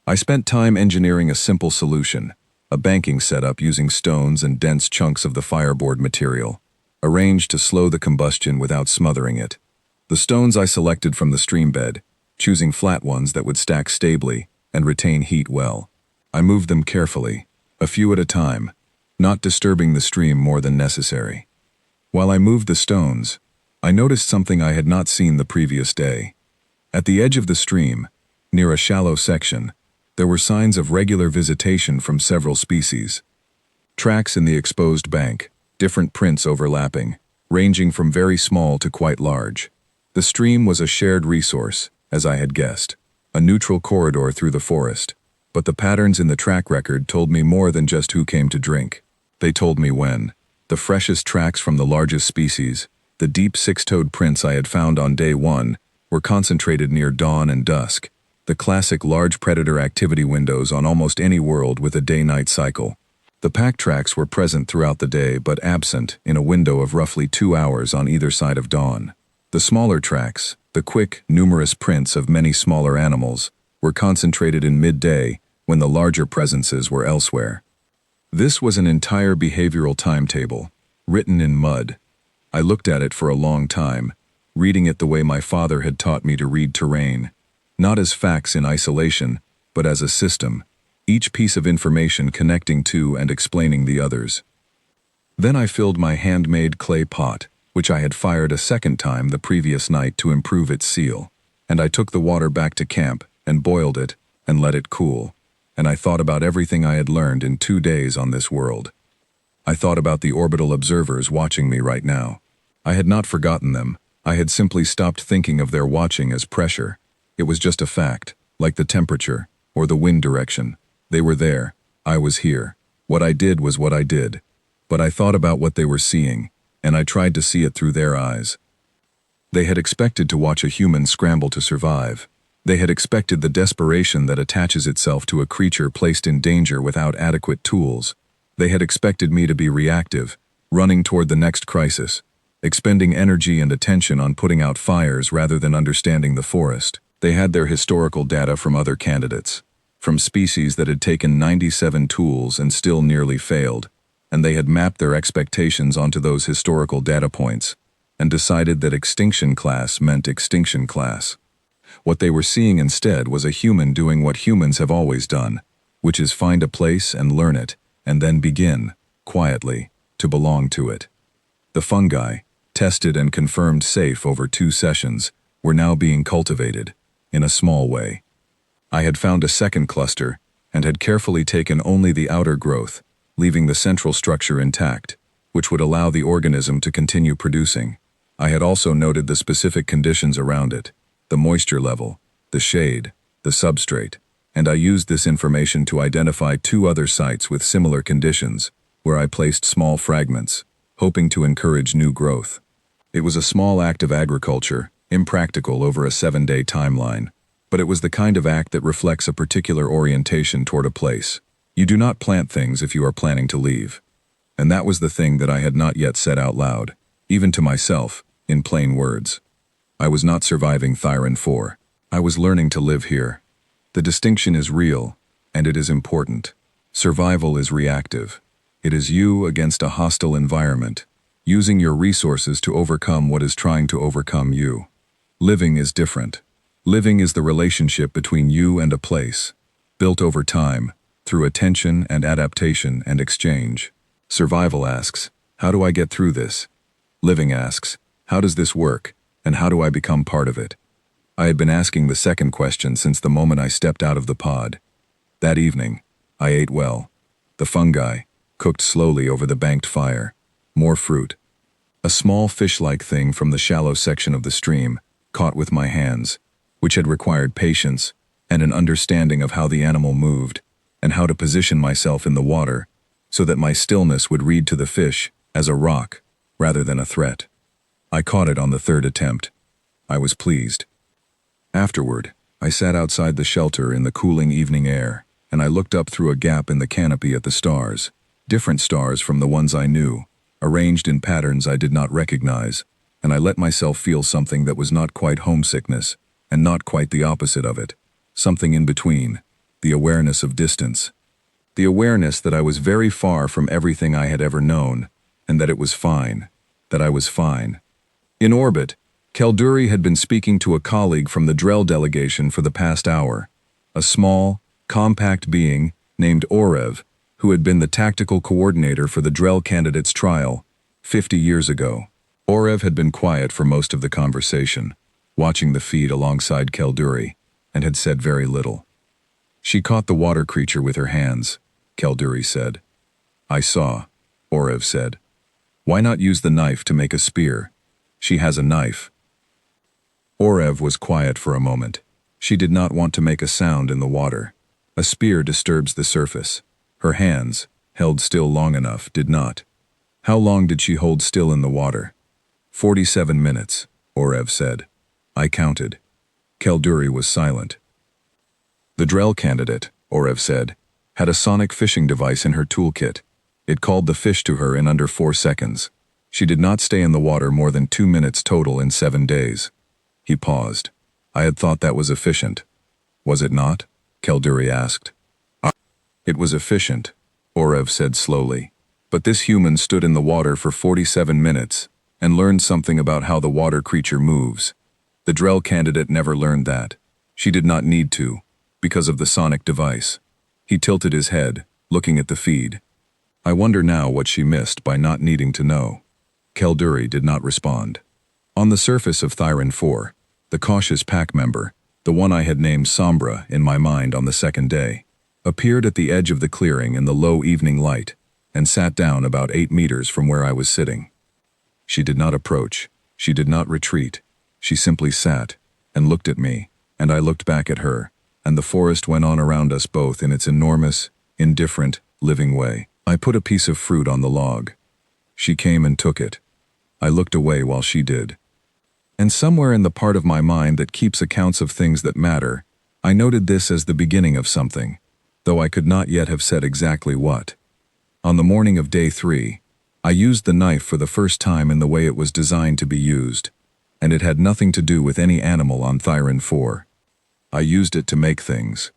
Speaker 1: I spent time engineering a simple solution, a banking setup using stones and dense chunks of the fireboard material, arranged to slow the combustion without smothering it. The stones I selected from the stream bed, choosing flat ones that would stack stably and retain heat well. I moved them carefully, a few at a time, not disturbing the stream more than necessary. While I moved the stones, I noticed something I had not seen the previous day. At the edge of the stream, near a shallow section, there were signs of regular visitation from several species. Tracks in the exposed bank, different prints overlapping, ranging from very small to quite large. The stream was a shared resource, as I had guessed, a neutral corridor through the forest. But the patterns in the track record told me more than just who came to drink. They told me when. The freshest tracks from the largest species, the deep six-toed prints I had found on day one, were concentrated near dawn and dusk, the classic large predator activity windows on almost any world with a day-night cycle. The pack tracks were present throughout the day but absent in a window of roughly 2 hours on either side of dawn. The smaller tracks, the quick, numerous prints of many smaller animals, were concentrated in midday when the larger presences were elsewhere. This was an entire behavioral timetable, written in mud. I looked at it for a long time, reading it the way my father had taught me to read terrain. Not as facts in isolation, but as a system, each piece of information connecting to and explaining the others. Then I filled my handmade clay pot, which I had fired a second time the previous night to improve its seal, and I took the water back to camp and boiled it and let it cool, and I thought about everything I had learned in 2 days on this world. I thought about the orbital observers watching me right now. I had not forgotten them. I had simply stopped thinking of their watching as pressure. It was just a fact, like the temperature or the wind direction. They were there. I was here. What I did was what I did. But I thought about what they were seeing, and I tried to see it through their eyes. They had expected to watch a human scramble to survive. They had expected the desperation that attaches itself to a creature placed in danger without adequate tools. They had expected me to be reactive, running toward the next crisis, expending energy and attention on putting out fires rather than understanding the forest. They had their historical data from other candidates, from species that had taken 97 tools and still nearly failed, and they had mapped their expectations onto those historical data points and decided that extinction class meant extinction class. What they were seeing instead was a human doing what humans have always done, which is find a place and learn it, and then begin, quietly, to belong to it. The fungi, tested and confirmed safe over 2 sessions, were now being cultivated, in a small way. I had found a second cluster, and had carefully taken only the outer growth, leaving the central structure intact, which would allow the organism to continue producing. I had also noted the specific conditions around it, the moisture level, the shade, the substrate, and I used this information to identify 2 other sites with similar conditions, where I placed small fragments, hoping to encourage new growth. It was a small act of agriculture, impractical over a 7-day timeline, but it was the kind of act that reflects a particular orientation toward a place. You do not plant things if you are planning to leave. And that was the thing that I had not yet said out loud, even to myself, in plain words. I was not surviving Thyron 4. I was learning to live here. The distinction is real, and it is important. Survival is reactive. It is you against a hostile environment, using your resources to overcome what is trying to overcome you. Living is different. Living is the relationship between you and a place, built over time, through attention and adaptation and exchange. Survival asks, how do I get through this? Living asks, how does this work, and how do I become part of it? I had been asking the second question since the moment I stepped out of the pod. That evening, I ate well. The fungi, cooked slowly over the banked fire. More fruit. A small fish-like thing from the shallow section of the stream, caught with my hands, which had required patience and an understanding of how the animal moved and how to position myself in the water so that my stillness would read to the fish as a rock rather than a threat. I caught it on the third attempt. I was pleased. Afterward, I sat outside the shelter in the cooling evening air, and I looked up through a gap in the canopy at the stars, different stars from the ones I knew, arranged in patterns I did not recognize, and I let myself feel something that was not quite homesickness, and not quite the opposite of it, something in between, the awareness of distance. The awareness that I was very far from everything I had ever known, and that it was fine, that I was fine. In orbit, Kelduri had been speaking to a colleague from the Drell delegation for the past hour, a small, compact being named Orev, who had been the tactical coordinator for the Drell candidate's trial 50 years ago. Orev had been quiet for most of the conversation, watching the feed alongside Kelduri, and had said very little. She caught the water creature with her hands, Kelduri said. I saw, Orev said. Why not use the knife to make a spear? She has a knife. Orev was quiet for a moment. She did not want to make a sound in the water. A spear disturbs the surface. Her hands, held still long enough, did not. How long did she hold still in the water? 47 minutes, Orev said. I counted. Kelduri was silent. The Drell candidate, Orev said, had a sonic fishing device in her toolkit. It called the fish to her in under 4 seconds. She did not stay in the water more than 2 minutes total in 7 days. He paused. I had thought that was efficient. Was it not? Kelduri asked. It was efficient, Orev said slowly. But this human stood in the water for 47 minutes and learned something about how the water creature moves. The Drell candidate never learned that. She did not need to, because of the sonic device. He tilted his head, looking at the feed. I wonder now what she missed by not needing to know. Kelduri did not respond. On the surface of Thyron 4, the cautious pack member, the one I had named Sombra in my mind on the second day, appeared at the edge of the clearing in the low evening light and sat down about 8 meters from where I was sitting. She did not approach. She did not retreat. She simply sat and looked at me, and I looked back at her, and the forest went on around us both in its enormous, indifferent, living way. I put a piece of fruit on the log. She came and took it. I looked away while she did. And somewhere in the part of my mind that keeps accounts of things that matter, I noted this as the beginning of something, though I could not yet have said exactly what. On the morning of day 3, I used the knife for the first time in the way it was designed to be used, and it had nothing to do with any animal on Thyron 4. I used it to make things.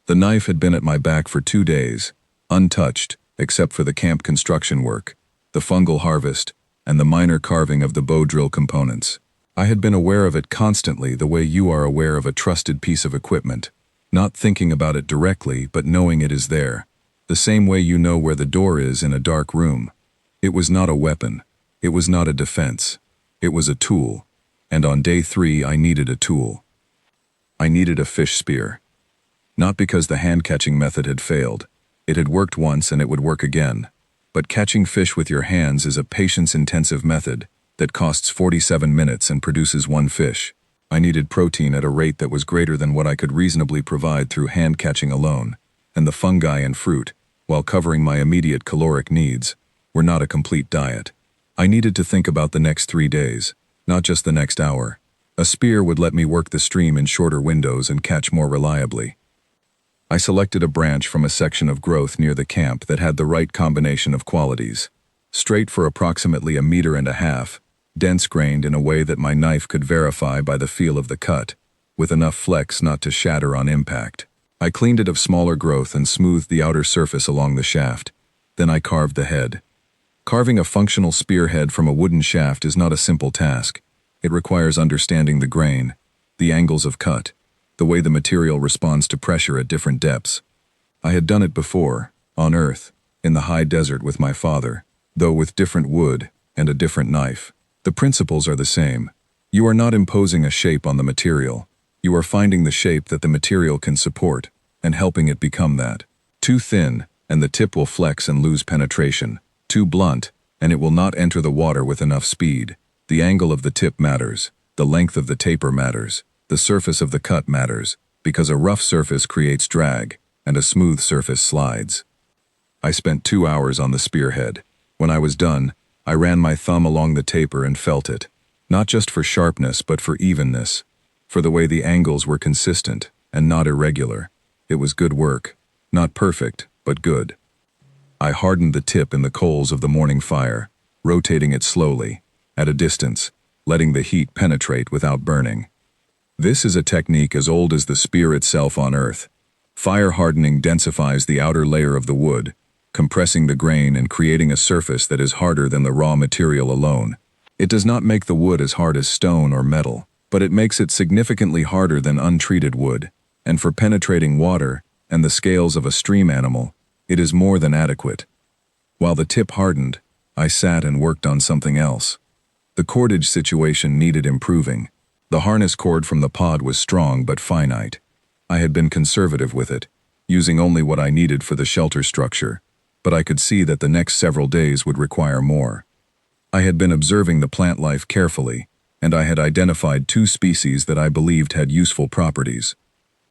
Speaker 1: The knife had been at my back for 2 days, untouched except for the camp construction work, the fungal harvest, and the minor carving of the bow drill components. I had been aware of it constantly the way you are aware of a trusted piece of equipment, not thinking about it directly but knowing it is there, the same way you know where the door is in a dark room. It was not a weapon. It was not a defense. It was a tool, and on day 3 I needed a tool. I needed a fish spear. Not because the hand-catching method had failed. It had worked once and it would work again. But catching fish with your hands is a patience-intensive method that costs 47 minutes and produces 1 fish. I needed protein at a rate that was greater than what I could reasonably provide through hand-catching alone, and the fungi and fruit, while covering my immediate caloric needs, were not a complete diet. I needed to think about the next 3 days, not just the next hour. A spear would let me work the stream in shorter windows and catch more reliably. I selected a branch from a section of growth near the camp that had the right combination of qualities. Straight for approximately 1.5 meters, dense-grained in a way that my knife could verify by the feel of the cut, with enough flex not to shatter on impact. I cleaned it of smaller growth and smoothed the outer surface along the shaft. Then I carved the head. Carving a functional spearhead from a wooden shaft is not a simple task. It requires understanding the grain, the angles of cut, the way the material responds to pressure at different depths. I had done it before, on Earth, in the high desert with my father, though with different wood and a different knife. The principles are the same. You are not imposing a shape on the material. You are finding the shape that the material can support, and helping it become that. Too thin, and the tip will flex and lose penetration. Too blunt, and it will not enter the water with enough speed. The angle of the tip matters. The length of the taper matters. The surface of the cut matters, because a rough surface creates drag, and a smooth surface slides. I spent 2 hours on the spearhead. When I was done, I ran my thumb along the taper and felt it. Not just for sharpness, but for evenness. For the way the angles were consistent, and not irregular. It was good work. Not perfect, but good. I hardened the tip in the coals of the morning fire, rotating it slowly, at a distance, letting the heat penetrate without burning. This is a technique as old as the spear itself on Earth. Fire hardening densifies the outer layer of the wood, compressing the grain and creating a surface that is harder than the raw material alone. It does not make the wood as hard as stone or metal, but it makes it significantly harder than untreated wood, and for penetrating water and the scales of a stream animal, it is more than adequate. While the tip hardened, I sat and worked on something else. The cordage situation needed improving. The harness cord from the pod was strong but finite. I had been conservative with it, using only what I needed for the shelter structure, but I could see that the next several days would require more. I had been observing the plant life carefully, and I had identified 2 species that I believed had useful properties.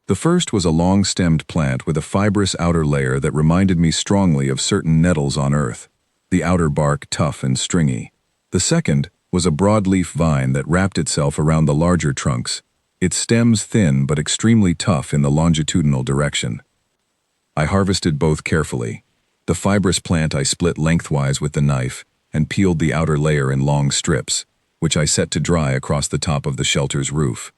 Speaker 1: The first was a long-stemmed plant with a fibrous outer layer that reminded me strongly of certain nettles on Earth, the outer bark tough and stringy. The second was a broadleaf vine that wrapped itself around the larger trunks, its stems thin but extremely tough in the longitudinal direction. I harvested both carefully. The fibrous plant I split lengthwise with the knife and peeled the outer layer in long strips, which I set to dry across the top of the shelter's roof.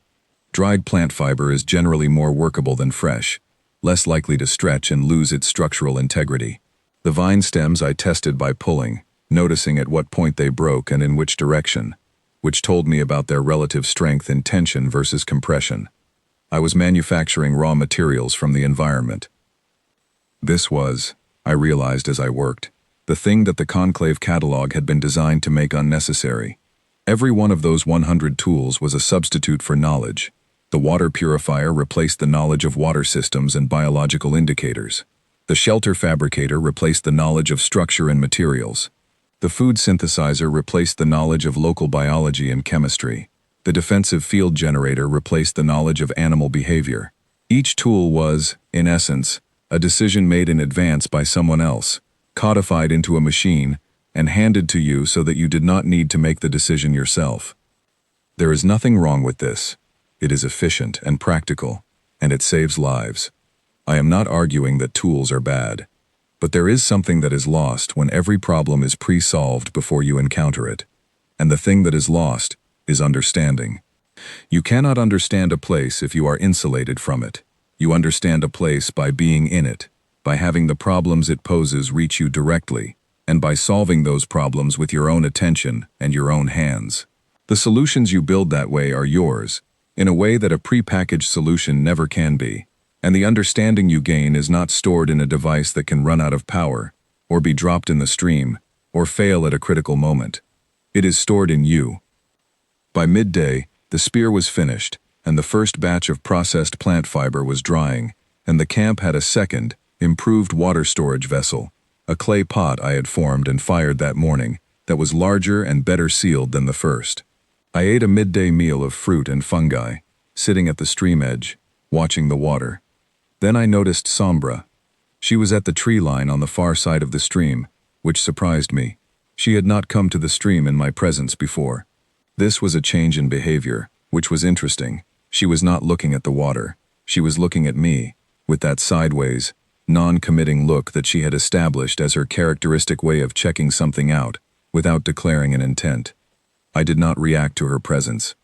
Speaker 1: Dried plant fiber is generally more workable than fresh, less likely to stretch and lose its structural integrity. The vine stems I tested by pulling, noticing at what point they broke and in which direction, which told me about their relative strength in tension versus compression. I was manufacturing raw materials from the environment. This was, I realized as I worked, the thing that the Conclave catalog had been designed to make unnecessary. Every one of those 100 tools was a substitute for knowledge. The water purifier replaced the knowledge of water systems and biological indicators. The shelter fabricator replaced the knowledge of structure and materials. The food synthesizer replaced the knowledge of local biology and chemistry. The defensive field generator replaced the knowledge of animal behavior. Each tool was, in essence, a decision made in advance by someone else, codified into a machine, and handed to you so that you did not need to make the decision yourself. There is nothing wrong with this. It is efficient and practical, and it saves lives. I am not arguing that tools are bad, but there is something that is lost when every problem is pre-solved before you encounter it, and the thing that is lost is understanding. You cannot understand a place if you are insulated from it. You understand a place by being in it, by having the problems it poses reach you directly, and by solving those problems with your own attention and your own hands. The solutions you build that way are yours, in a way that a pre-packaged solution never can be, and the understanding you gain is not stored in a device that can run out of power, or be dropped in the stream, or fail at a critical moment. It is stored in you. By midday, the spear was finished, and the first batch of processed plant fiber was drying, and the camp had a second, improved water storage vessel, a clay pot I had formed and fired that morning, that was larger and better sealed than the first. I ate a midday meal of fruit and fungi, sitting at the stream edge, watching the water. Then I noticed Sombra. She was at the tree line on the far side of the stream, which surprised me. She had not come to the stream in my presence before. This was a change in behavior, which was interesting. She was not looking at the water. She was looking at me, with that sideways, non-committing look that she had established as her characteristic way of checking something out, without declaring an intent. I did not react to her presence.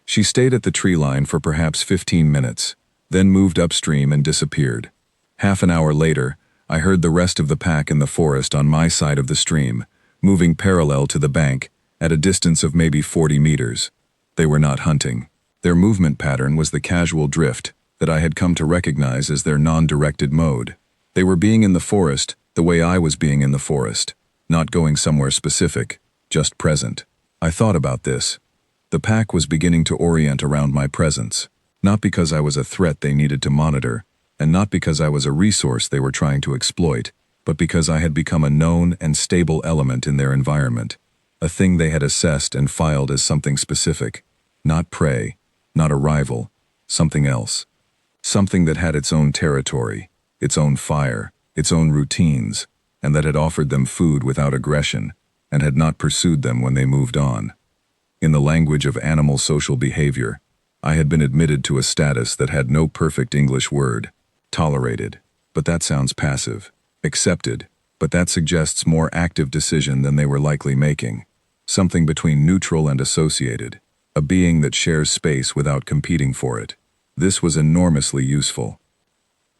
Speaker 1: She stayed at the tree line for perhaps 15 minutes, then moved upstream and disappeared. Half an hour later, I heard the rest of the pack in the forest on my side of the stream, moving parallel to the bank, at a distance of maybe 40 meters. They were not hunting. Their movement pattern was the casual drift that I had come to recognize as their non-directed mode. They were being in the forest the way I was being in the forest, not going somewhere specific, just present. I thought about this. The pack was beginning to orient around my presence. Not because I was a threat they needed to monitor, and not because I was a resource they were trying to exploit, but because I had become a known and stable element in their environment, a thing they had assessed and filed as something specific, not prey, not a rival, something else. Something that had its own territory, its own fire, its own routines, and that had offered them food without aggression, and had not pursued them when they moved on. In the language of animal social behavior, I had been admitted to a status that had no perfect English word. Tolerated, but that sounds passive. Accepted, but that suggests more active decision than they were likely making. Something between neutral and associated, a being that shares space without competing for it. This was enormously useful.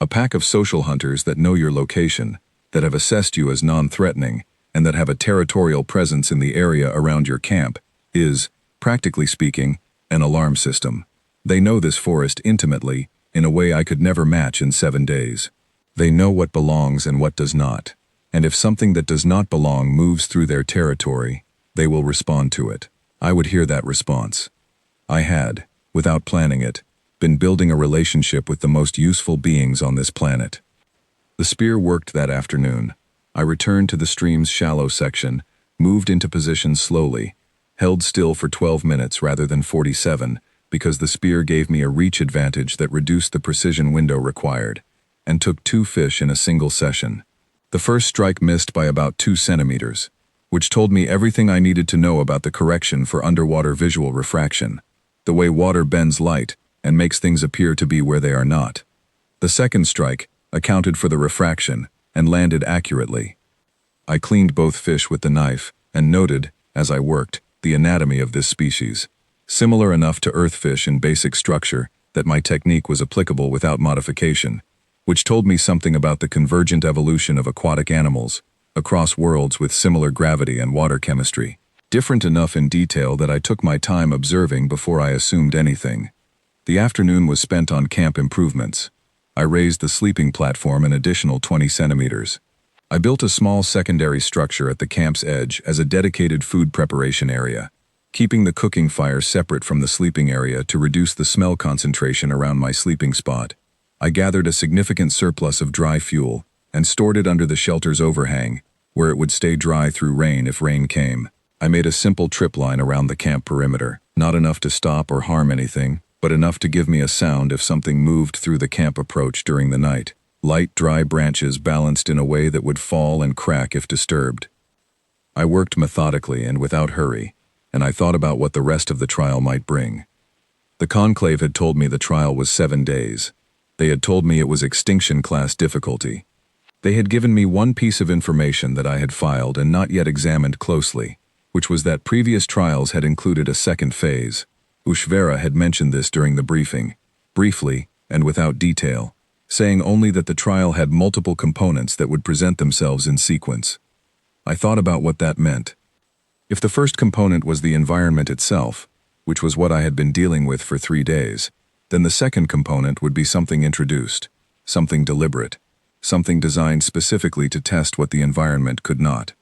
Speaker 1: A pack of social hunters that know your location, that have assessed you as non-threatening, and that have a territorial presence in the area around your camp, is, practically speaking, an alarm system. They know this forest intimately, in a way I could never match in 7 days. They know what belongs and what does not, and if something that does not belong moves through their territory, they will respond to it. I would hear that response. I had, without planning it, been building a relationship with the most useful beings on this planet. The spear worked that afternoon. I returned to the stream's shallow section, moved into position slowly, held still for 12 minutes rather than 47, because the spear gave me a reach advantage that reduced the precision window required, and took 2 fish in a single session. The first strike missed by about 2 centimeters, which told me everything I needed to know about the correction for underwater visual refraction, the way water bends light and makes things appear to be where they are not. The second strike accounted for the refraction and landed accurately. I cleaned both fish with the knife and noted, as I worked, the anatomy of this species, similar enough to earthfish in basic structure that my technique was applicable without modification, which told me something about the convergent evolution of aquatic animals across worlds with similar gravity and water chemistry, different enough in detail that I took my time observing before I assumed anything. The afternoon was spent on camp improvements. I raised the sleeping platform an additional 20 centimeters. I built a small secondary structure at the camp's edge as a dedicated food preparation area, keeping the cooking fire separate from the sleeping area to reduce the smell concentration around my sleeping spot. I gathered a significant surplus of dry fuel and stored it under the shelter's overhang, where it would stay dry through rain if rain came. I made a simple trip line around the camp perimeter, not enough to stop or harm anything, but enough to give me a sound if something moved through the camp approach during the night. Light, dry branches balanced in a way that would fall and crack if disturbed. I worked methodically and without hurry, and I thought about what the rest of the trial might bring. The conclave had told me the trial was 7 days. They had told me it was extinction-class difficulty. They had given me one piece of information that I had filed and not yet examined closely, which was that previous trials had included a second phase. Ushvera had mentioned this during the briefing, briefly and without detail, saying only that the trial had multiple components that would present themselves in sequence. I thought about what that meant. If the first component was the environment itself, which was what I had been dealing with for 3 days, then the second component would be something introduced, something deliberate, something designed specifically to test what the environment could not.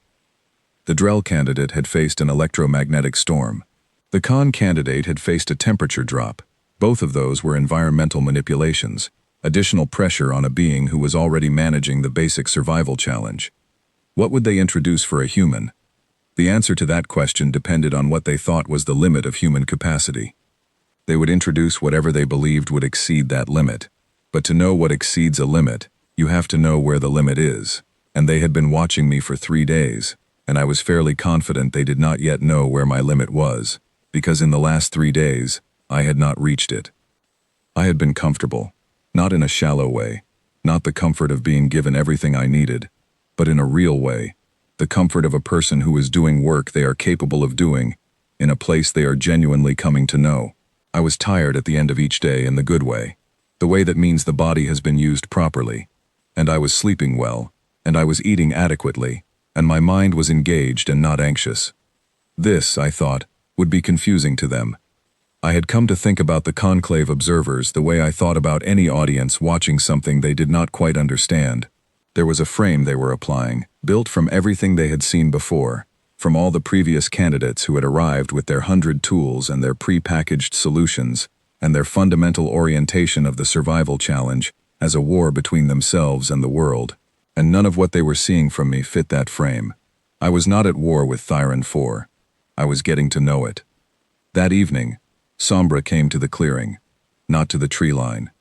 Speaker 1: The Drell candidate had faced an electromagnetic storm. The Khan candidate had faced a temperature drop. Both of those were environmental manipulations, additional pressure on a being who was already managing the basic survival challenge. What would they introduce for a human? The answer to that question depended on what they thought was the limit of human capacity. They would introduce whatever they believed would exceed that limit. But to know what exceeds a limit, you have to know where the limit is. And they had been watching me for 3 days, and I was fairly confident they did not yet know where my limit was, because in the last 3 days, I had not reached it. I had been comfortable, not in a shallow way, not the comfort of being given everything I needed, but in a real way, the comfort of a person who is doing work they are capable of doing, in a place they are genuinely coming to know. I was tired at the end of each day in the good way, the way that means the body has been used properly, and I was sleeping well, and I was eating adequately, and my mind was engaged and not anxious. This, I thought, would be confusing to them. I had come to think about the conclave observers the way I thought about any audience watching something they did not quite understand. There was a frame they were applying, built from everything they had seen before, from all the previous candidates who had arrived with their 100 tools and their pre-packaged solutions, and their fundamental orientation of the survival challenge as a war between themselves and the world, and none of what they were seeing from me fit that frame. I was not at war with Thyron 4. I was getting to know it. That evening, Sombra came to the clearing, not to the tree line,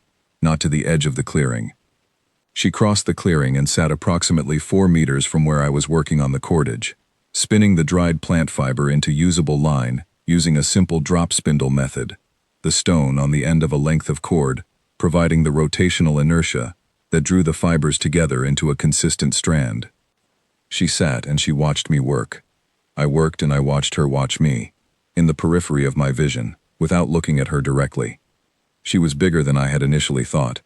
Speaker 1: not to the edge of the clearing. She crossed the clearing and sat approximately 4 meters from where I was working on the cordage, spinning the dried plant fiber into usable line using a simple drop spindle method, the stone on the end of a length of cord, providing the rotational inertia that drew the fibers together into a consistent strand. She sat and she watched me work. I worked and I watched her watch me, in the periphery of my vision, without looking at her directly. She was bigger than I had initially thought.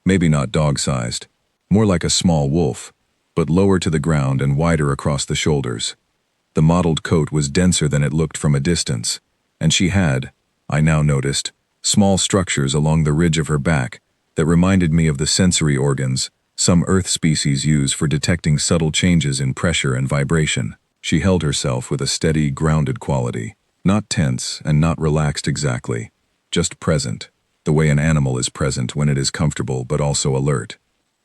Speaker 1: Maybe not dog-sized, more like a small wolf, but lower to the ground and wider across the shoulders. The mottled coat was denser than it looked from a distance, and she had, I now noticed, small structures along the ridge of her back that reminded me of the sensory organs some Earth species use for detecting subtle changes in pressure and vibration. She held herself with a steady, grounded quality, not tense and not relaxed exactly, just present, the way an animal is present when it is comfortable but also alert.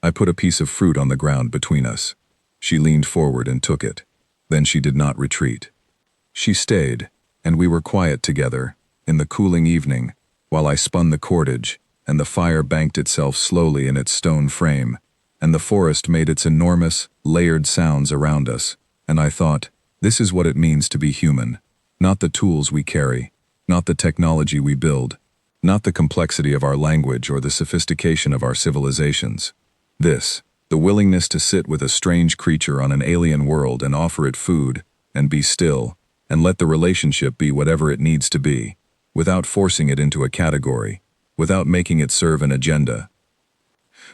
Speaker 1: I put a piece of fruit on the ground between us. She leaned forward and took it. Then she did not retreat. She stayed, and we were quiet together, in the cooling evening, while I spun the cordage, and the fire banked itself slowly in its stone frame, and the forest made its enormous, layered sounds around us, and I thought, this is what it means to be human. Not the tools we carry, not the technology we build, not the complexity of our language or the sophistication of our civilizations. This, the willingness to sit with a strange creature on an alien world and offer it food, and be still, and let the relationship be whatever it needs to be, without forcing it into a category, without making it serve an agenda.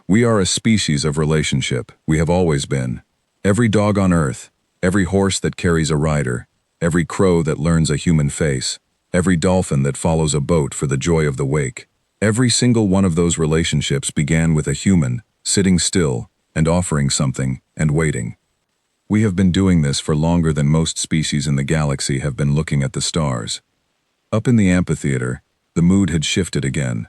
Speaker 1: We are a species of relationship, we have always been. Every dog on earth, every horse that carries a rider, every crow that learns a human face, every dolphin that follows a boat for the joy of the wake, every single one of those relationships began with a human, sitting still, and offering something, and waiting. We have been doing this for longer than most species in the galaxy have been looking at the stars. Up in the amphitheater, the mood had shifted again.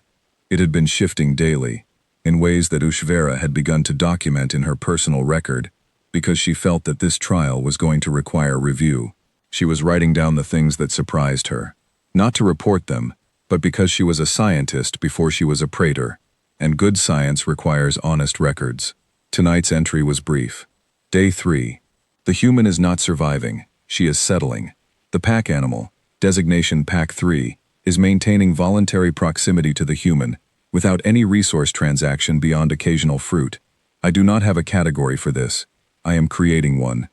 Speaker 1: It had been shifting daily, in ways that Ushvera had begun to document in her personal record, because she felt that this trial was going to require review. She was writing down the things that surprised her, not to report them, but because she was a scientist before she was a praetor, and good science requires honest records. Tonight's entry was brief. Day 3. The human is not surviving, she is settling. The pack animal, designation Pack 3, is maintaining voluntary proximity to the human, without any resource transaction beyond occasional fruit. I do not have a category for this. I am creating one.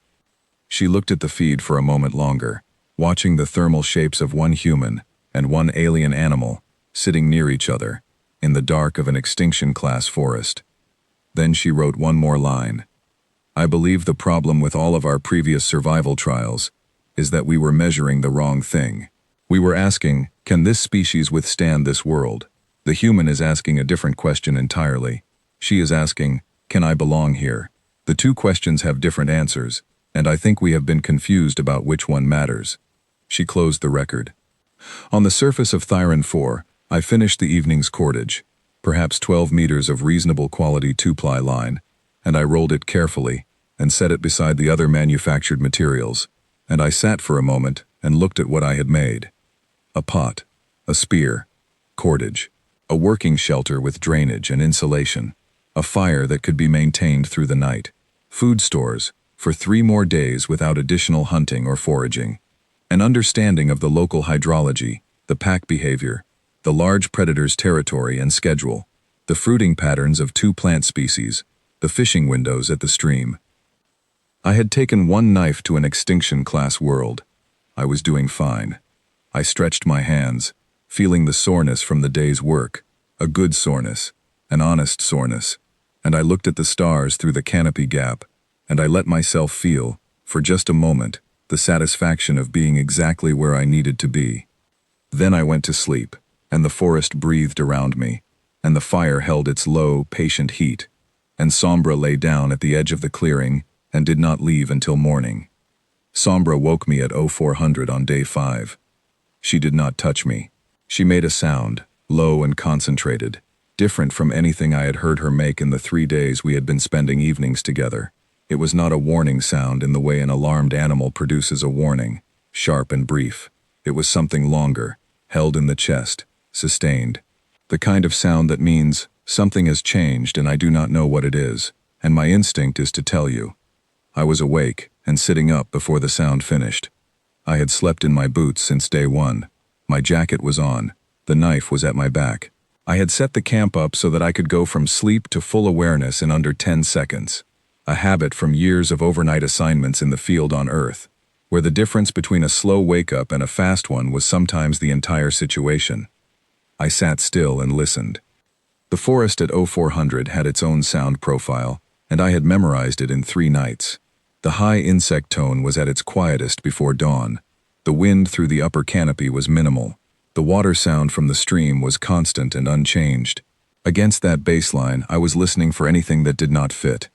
Speaker 1: She looked at the feed for a moment longer, watching the thermal shapes of one human and one alien animal sitting near each other in the dark of an extinction-class forest. Then she wrote one more line. I believe the problem with all of our previous survival trials is that we were measuring the wrong thing. We were asking, can this species withstand this world? The human is asking a different question entirely. She is asking, can I belong here? The two questions have different answers, and I think we have been confused about which one matters. She closed the record. On the surface of Thyron 4, I finished the evening's cordage, perhaps 12 meters of reasonable quality 2-ply line, and I rolled it carefully and set it beside the other manufactured materials, and I sat for a moment and looked at what I had made. A pot, a spear, cordage, a working shelter with drainage and insulation, a fire that could be maintained through the night, food stores for 3 more days without additional hunting or foraging, an understanding of the local hydrology, the pack behavior, the large predator's territory and schedule, the fruiting patterns of 2 plant species, the fishing windows at the stream. I had taken one knife to an extinction-class world. I was doing fine. I stretched my hands, feeling the soreness from the day's work, a good soreness, an honest soreness, and I looked at the stars through the canopy gap, and I let myself feel, for just a moment, the satisfaction of being exactly where I needed to be. Then I went to sleep, and the forest breathed around me, and the fire held its low, patient heat, and Sombra lay down at the edge of the clearing and did not leave until morning. Sombra woke me at 0400 on day 5. She did not touch me. She made a sound, low and concentrated, different from anything I had heard her make in the 3 days we had been spending evenings together. It was not a warning sound in the way an alarmed animal produces a warning, sharp and brief. It was something longer, held in the chest, sustained. The kind of sound that means, something has changed and I do not know what it is, and my instinct is to tell you. I was awake and sitting up before the sound finished. I had slept in my boots since day one. My jacket was on. The knife was at my back. I had set the camp up so that I could go from sleep to full awareness in under 10 seconds. A habit from years of overnight assignments in the field on Earth, where the difference between a slow wake-up and a fast one was sometimes the entire situation. I sat still and listened. The forest at 0400 had its own sound profile, and I had memorized it in 3 nights. The high insect tone was at its quietest before dawn. The wind through the upper canopy was minimal. The water sound from the stream was constant and unchanged. Against that baseline, I was listening for anything that did not fit.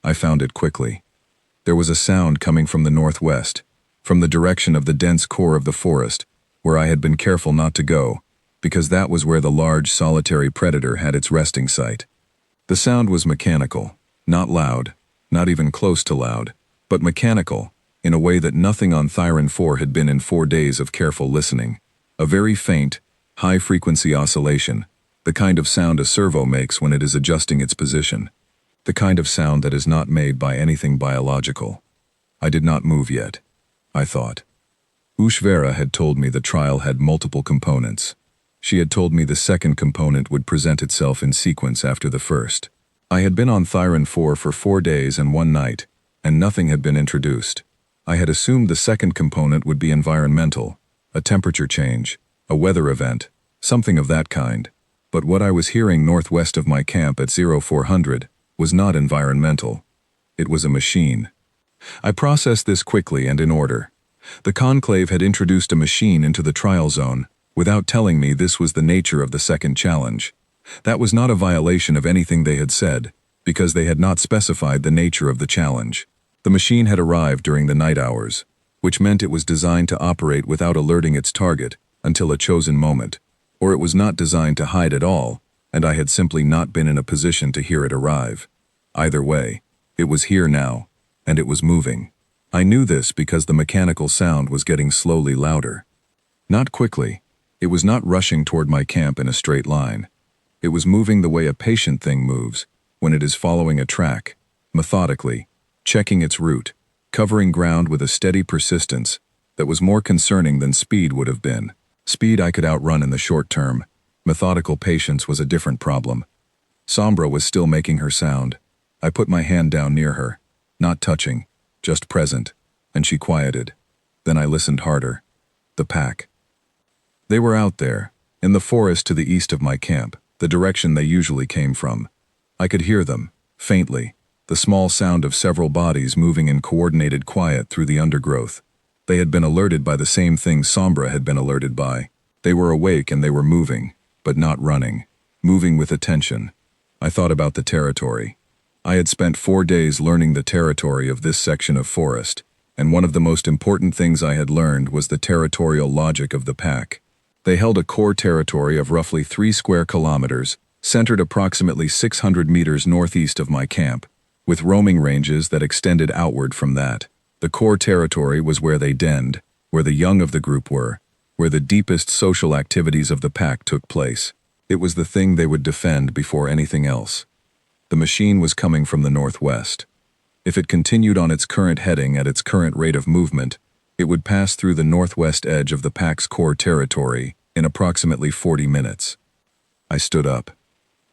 Speaker 1: I found it quickly. There was a sound coming from the northwest, from the direction of the dense core of the forest, where I had been careful not to go, because that was where the large solitary predator had its resting site. The sound was mechanical, not loud, not even close to loud, but mechanical, in a way that nothing on Thyron 4 had been in 4 days of careful listening. A very faint, high-frequency oscillation, the kind of sound a servo makes when it is adjusting its position. The kind of sound that is not made by anything biological. I did not move yet, I thought. Ushvera had told me the trial had multiple components. She had told me the second component would present itself in sequence after the first. I had been on Thyron 4 for 4 days and 1 night, and nothing had been introduced. I had assumed the second component would be environmental, a temperature change, a weather event, something of that kind. But what I was hearing northwest of my camp at 0400 was not environmental. It was a machine. I processed this quickly and in order. The conclave had introduced a machine into the trial zone, without telling me this was the nature of the second challenge. That was not a violation of anything they had said, because they had not specified the nature of the challenge. The machine had arrived during the night hours, which meant it was designed to operate without alerting its target until a chosen moment, or it was not designed to hide at all, and I had simply not been in a position to hear it arrive. Either way, it was here now, and it was moving. I knew this because the mechanical sound was getting slowly louder. Not quickly. It was not rushing toward my camp in a straight line. It was moving the way a patient thing moves, when it is following a track, methodically, checking its route, covering ground with a steady persistence that was more concerning than speed would have been. Speed I could outrun in the short term. Methodical patience was a different problem. Sombra was still making her sound. I put my hand down near her, not touching, just present, and she quieted. Then I listened harder. The pack. They were out there, in the forest to the east of my camp, the direction they usually came from. I could hear them, faintly, the small sound of several bodies moving in coordinated quiet through the undergrowth. They had been alerted by the same thing Sombra had been alerted by. They were awake and they were moving, but not running. Moving with attention. I thought about the territory. I had spent 4 days learning the territory of this section of forest, and one of the most important things I had learned was the territorial logic of the pack. They held a core territory of roughly 3 square kilometers, centered approximately 600 meters northeast of my camp, with roaming ranges that extended outward from that. The core territory was where they denned, where the young of the group were, where the deepest social activities of the pack took place. It was the thing they would defend before anything else. The machine was coming from the northwest. If it continued on its current heading at its current rate of movement, it would pass through the northwest edge of the pack's core territory in approximately 40 minutes. I stood up.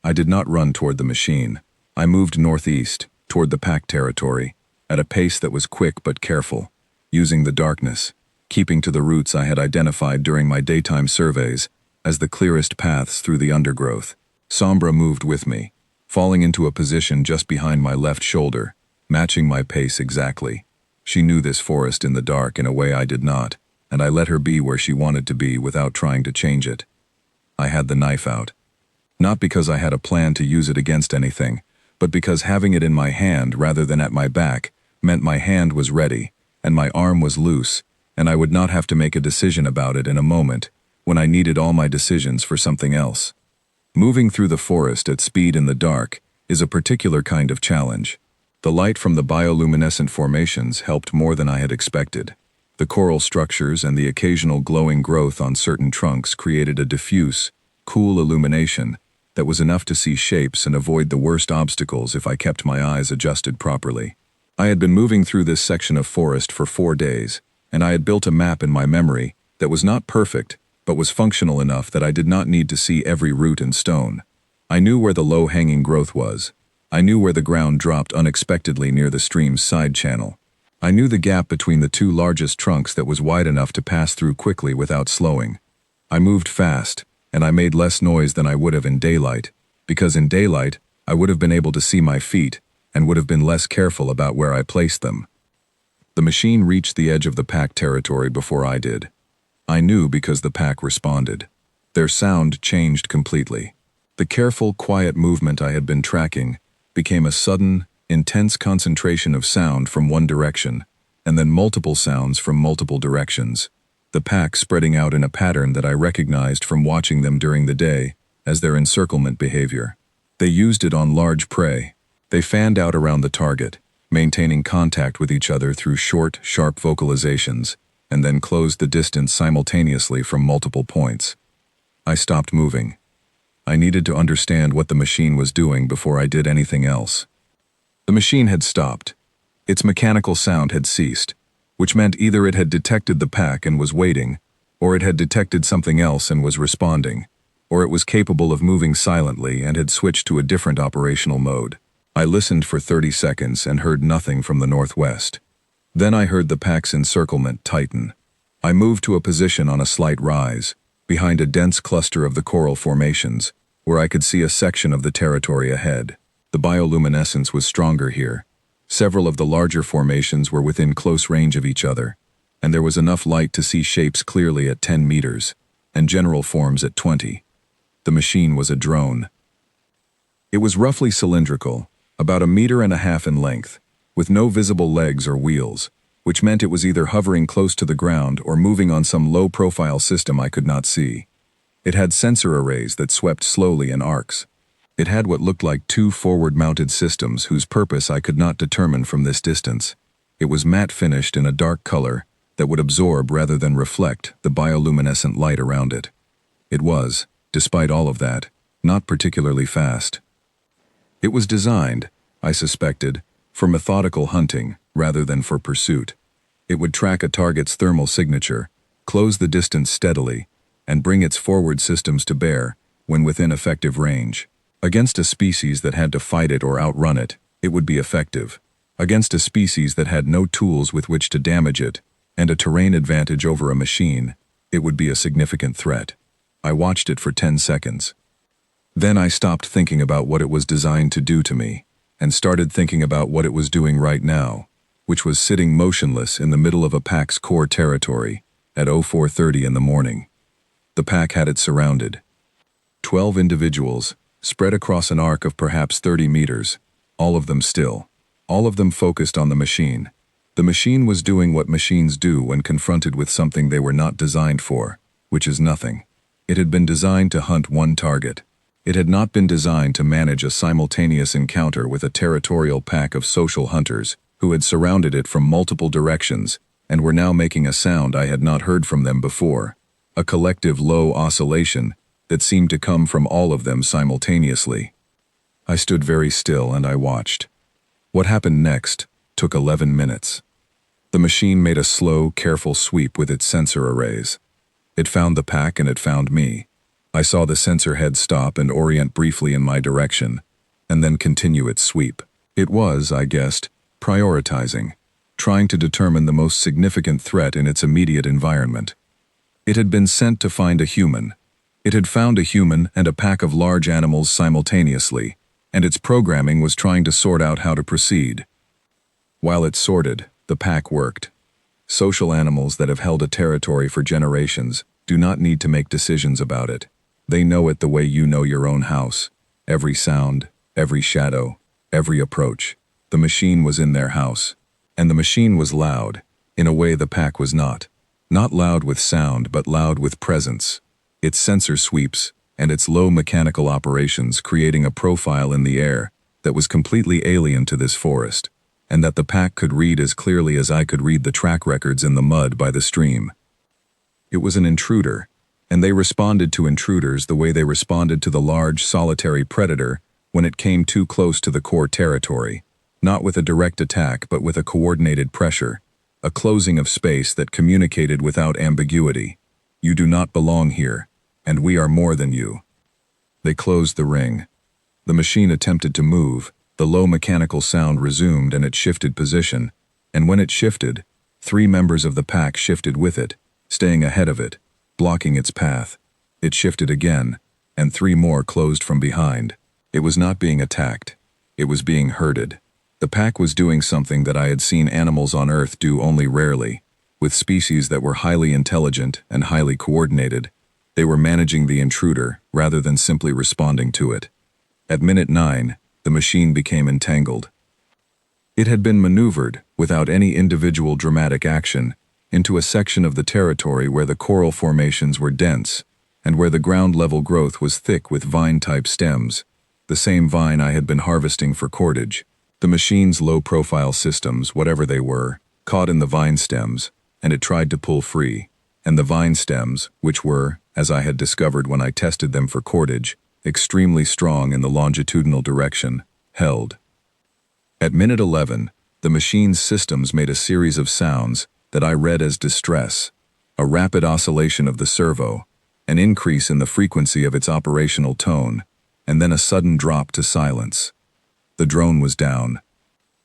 Speaker 1: I did not run toward the machine. I moved northeast, toward the pack territory, at a pace that was quick but careful, using the darkness, keeping to the routes I had identified during my daytime surveys as the clearest paths through the undergrowth. Sombra moved with me, falling into a position just behind my left shoulder, matching my pace exactly. She knew this forest in the dark in a way I did not, and I let her be where she wanted to be without trying to change it. I had the knife out. Not because I had a plan to use it against anything, but because having it in my hand rather than at my back meant my hand was ready, and my arm was loose, and I would not have to make a decision about it in a moment, when I needed all my decisions for something else. Moving through the forest at speed in the dark is a particular kind of challenge. The light from the bioluminescent formations helped more than I had expected. The coral structures and the occasional glowing growth on certain trunks created a diffuse, cool illumination that was enough to see shapes and avoid the worst obstacles if I kept my eyes adjusted properly. I had been moving through this section of forest for 4 days, and I had built a map in my memory that was not perfect, but was functional enough that I did not need to see every root and stone. I knew where the low-hanging growth was. I knew where the ground dropped unexpectedly near the stream's side channel. I knew the gap between the 2 largest trunks that was wide enough to pass through quickly without slowing. I moved fast, and I made less noise than I would have in daylight, because in daylight, I would have been able to see my feet and would have been less careful about where I placed them. The machine reached the edge of the pack territory before I did. I knew because the pack responded. Their sound changed completely. The careful, quiet movement I had been tracking became a sudden, intense concentration of sound from one direction, and then multiple sounds from multiple directions, the pack spreading out in a pattern that I recognized from watching them during the day as their encirclement behavior. They used it on large prey. They fanned out around the target, maintaining contact with each other through short, sharp vocalizations, and then closed the distance simultaneously from multiple points. I stopped moving. I needed to understand what the machine was doing before I did anything else. The machine had stopped. Its mechanical sound had ceased, which meant either it had detected the pack and was waiting, or it had detected something else and was responding, or it was capable of moving silently and had switched to a different operational mode. I listened for 30 seconds and heard nothing from the northwest. Then I heard the pack's encirclement tighten. I moved to a position on a slight rise, behind a dense cluster of the coral formations, where I could see a section of the territory ahead. The bioluminescence was stronger here. Several of the larger formations were within close range of each other, and there was enough light to see shapes clearly at 10 meters, and general forms at 20. The machine was a drone. It was roughly cylindrical, about 1.5 meters in length, with no visible legs or wheels, which meant it was either hovering close to the ground or moving on some low-profile system I could not see. It had sensor arrays that swept slowly in arcs. It had what looked like 2 forward-mounted systems whose purpose I could not determine from this distance. It was matte-finished in a dark color that would absorb rather than reflect the bioluminescent light around it. It was, despite all of that, not particularly fast. It was designed, I suspected, for methodical hunting rather than for pursuit. It would track a target's thermal signature, close the distance steadily, and bring its forward systems to bear when within effective range. Against a species that had to fight it or outrun it, it would be effective. Against a species that had no tools with which to damage it, and a terrain advantage over a machine, it would be a significant threat. I watched it for 10 seconds. Then I stopped thinking about what it was designed to do to me, and started thinking about what it was doing right now, which was sitting motionless in the middle of a pack's core territory at 04:30 in the morning. The pack had it surrounded. 12 individuals, spread across an arc of perhaps 30 meters, all of them still, all of them focused on the machine. The machine was doing what machines do when confronted with something they were not designed for, which is nothing. It had been designed to hunt one target. It had not been designed to manage a simultaneous encounter with a territorial pack of social hunters who had surrounded it from multiple directions and were now making a sound I had not heard from them before, a collective low oscillation that seemed to come from all of them simultaneously. I stood very still and I watched. What happened next took 11 minutes. The machine made a slow, careful sweep with its sensor arrays. It found the pack and it found me. I saw the sensor head stop and orient briefly in my direction, and then continue its sweep. It was, I guessed, prioritizing, trying to determine the most significant threat in its immediate environment. It had been sent to find a human. It had found a human and a pack of large animals simultaneously, and its programming was trying to sort out how to proceed. While it sorted, the pack worked. Social animals that have held a territory for generations do not need to make decisions about it. They know it the way you know your own house. Every sound, every shadow, every approach. The machine was in their house. And the machine was loud, in a way the pack was not. Not loud with sound, but loud with presence. its sensor sweeps, and its low mechanical operations creating a profile in the air that was completely alien to this forest, and that the pack could read as clearly as I could read the track records in the mud by the stream. It was an intruder, and they responded to intruders the way they responded to the large, solitary predator when it came too close to the core territory, not with a direct attack but with a coordinated pressure, a closing of space that communicated without ambiguity. You do not belong here, and we are more than you. They closed the ring. The machine attempted to move, the low mechanical sound resumed and it shifted position, and when it shifted, 3 members of the pack shifted with it, staying ahead of it, blocking its path. It shifted again, and 3 more closed from behind. It was not being attacked. It was being herded. The pack was doing something that I had seen animals on Earth do only rarely. With species that were highly intelligent and highly coordinated, they were managing the intruder rather than simply responding to it. At minute 9, the machine became entangled. It had been maneuvered, without any individual dramatic action, into a section of the territory where the coral formations were dense, and where the ground-level growth was thick with vine-type stems, the same vine I had been harvesting for cordage. The machine's low-profile systems, whatever they were, caught in the vine stems, and it tried to pull free, and the vine stems, which were, as I had discovered when I tested them for cordage, extremely strong in the longitudinal direction, held. At minute 11, the machine's systems made a series of sounds that I read as distress, a rapid oscillation of the servo, an increase in the frequency of its operational tone, and then a sudden drop to silence. The drone was down.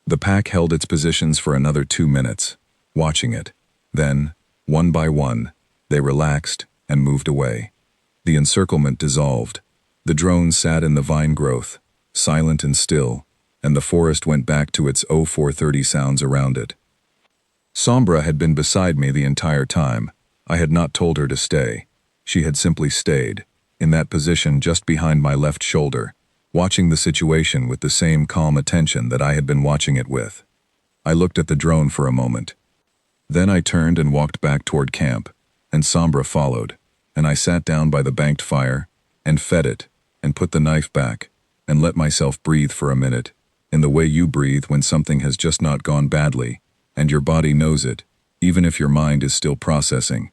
Speaker 1: The pack held its positions for another 2 minutes, watching it. Then, one by one, they relaxed and moved away. The encirclement dissolved. The drone sat in the vine growth, silent and still, and the forest went back to its 0430 sounds around it. Sombra had been beside me the entire time. I had not told her to stay. She had simply stayed, in that position just behind my left shoulder, watching the situation with the same calm attention that I had been watching it with. I looked at the drone for a moment. Then I turned and walked back toward camp, and Sombra followed, and I sat down by the banked fire, and fed it, and put the knife back, and let myself breathe for a minute, in the way you breathe when something has just not gone badly, and your body knows it, even if your mind is still processing.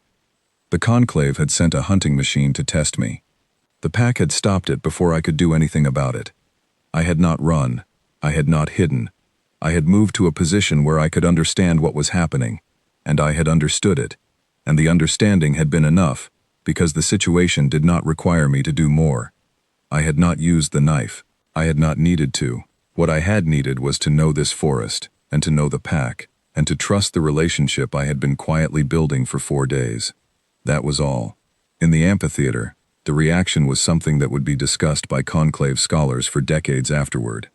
Speaker 1: The Conclave had sent a hunting machine to test me. The pack had stopped it before I could do anything about it. I had not run. I had not hidden. I had moved to a position where I could understand what was happening, and I had understood it, and the understanding had been enough, because the situation did not require me to do more. I had not used the knife. I had not needed to. What I had needed was to know this forest, and to know the pack, and to trust the relationship I had been quietly building for 4 days. That was all. In the amphitheater, the reaction was something that would be discussed by conclave scholars for decades afterward.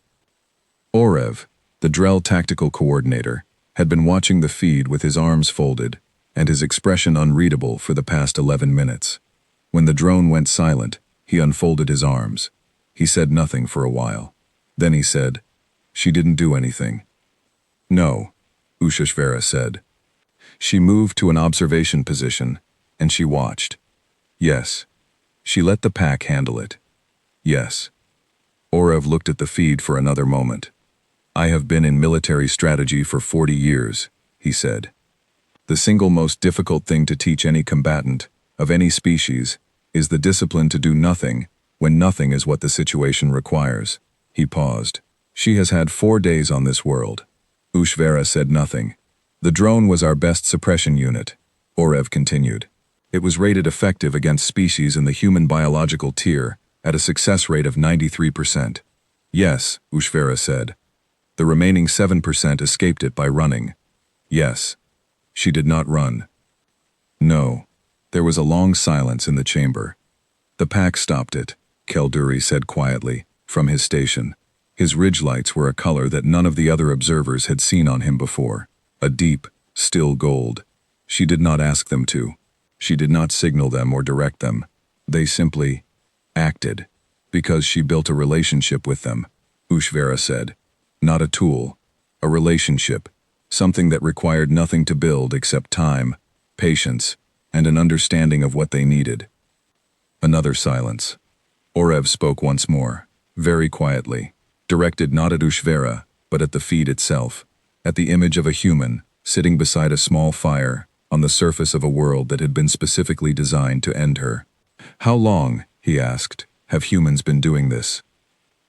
Speaker 1: Orev, the Drell tactical coordinator, had been watching the feed with his arms folded, and his expression unreadable for the past 11 minutes. When the drone went silent, he unfolded his arms. He said nothing for a while. Then he said, "She didn't do anything." "No," Ushashvara said. "She moved to an observation position, and she watched." "Yes." "She let the pack handle it." "Yes." Orev looked at the feed for another moment. "I have been in military strategy for 40 years, he said. "The single most difficult thing to teach any combatant, of any species, is the discipline to do nothing when nothing is what the situation requires." He paused. "She has had 4 days on this world." Ushvara said nothing. "The drone was our best suppression unit," Orev continued. "It was rated effective against species in the human biological tier at a success rate of 93%. "Yes," Ushvara said. "The remaining 7% escaped it by running." "Yes." "She did not run." "No." There was a long silence in the chamber. "The pack stopped it," Kelduri said quietly, from his station. His ridge lights were a color that none of the other observers had seen on him before, a deep, still gold. She did not ask them to. She did not signal them or direct them. They simply acted, because she built a relationship with them, Ushvara said. Not a tool, a relationship, something that required nothing to build except time, patience, and an understanding of what they needed. Another silence. Orev spoke once more, very quietly, directed not at Ushvera, but at the feed itself, at the image of a human, sitting beside a small fire, on the surface of a world that had been specifically designed to end her. How long, he asked, have humans been doing this?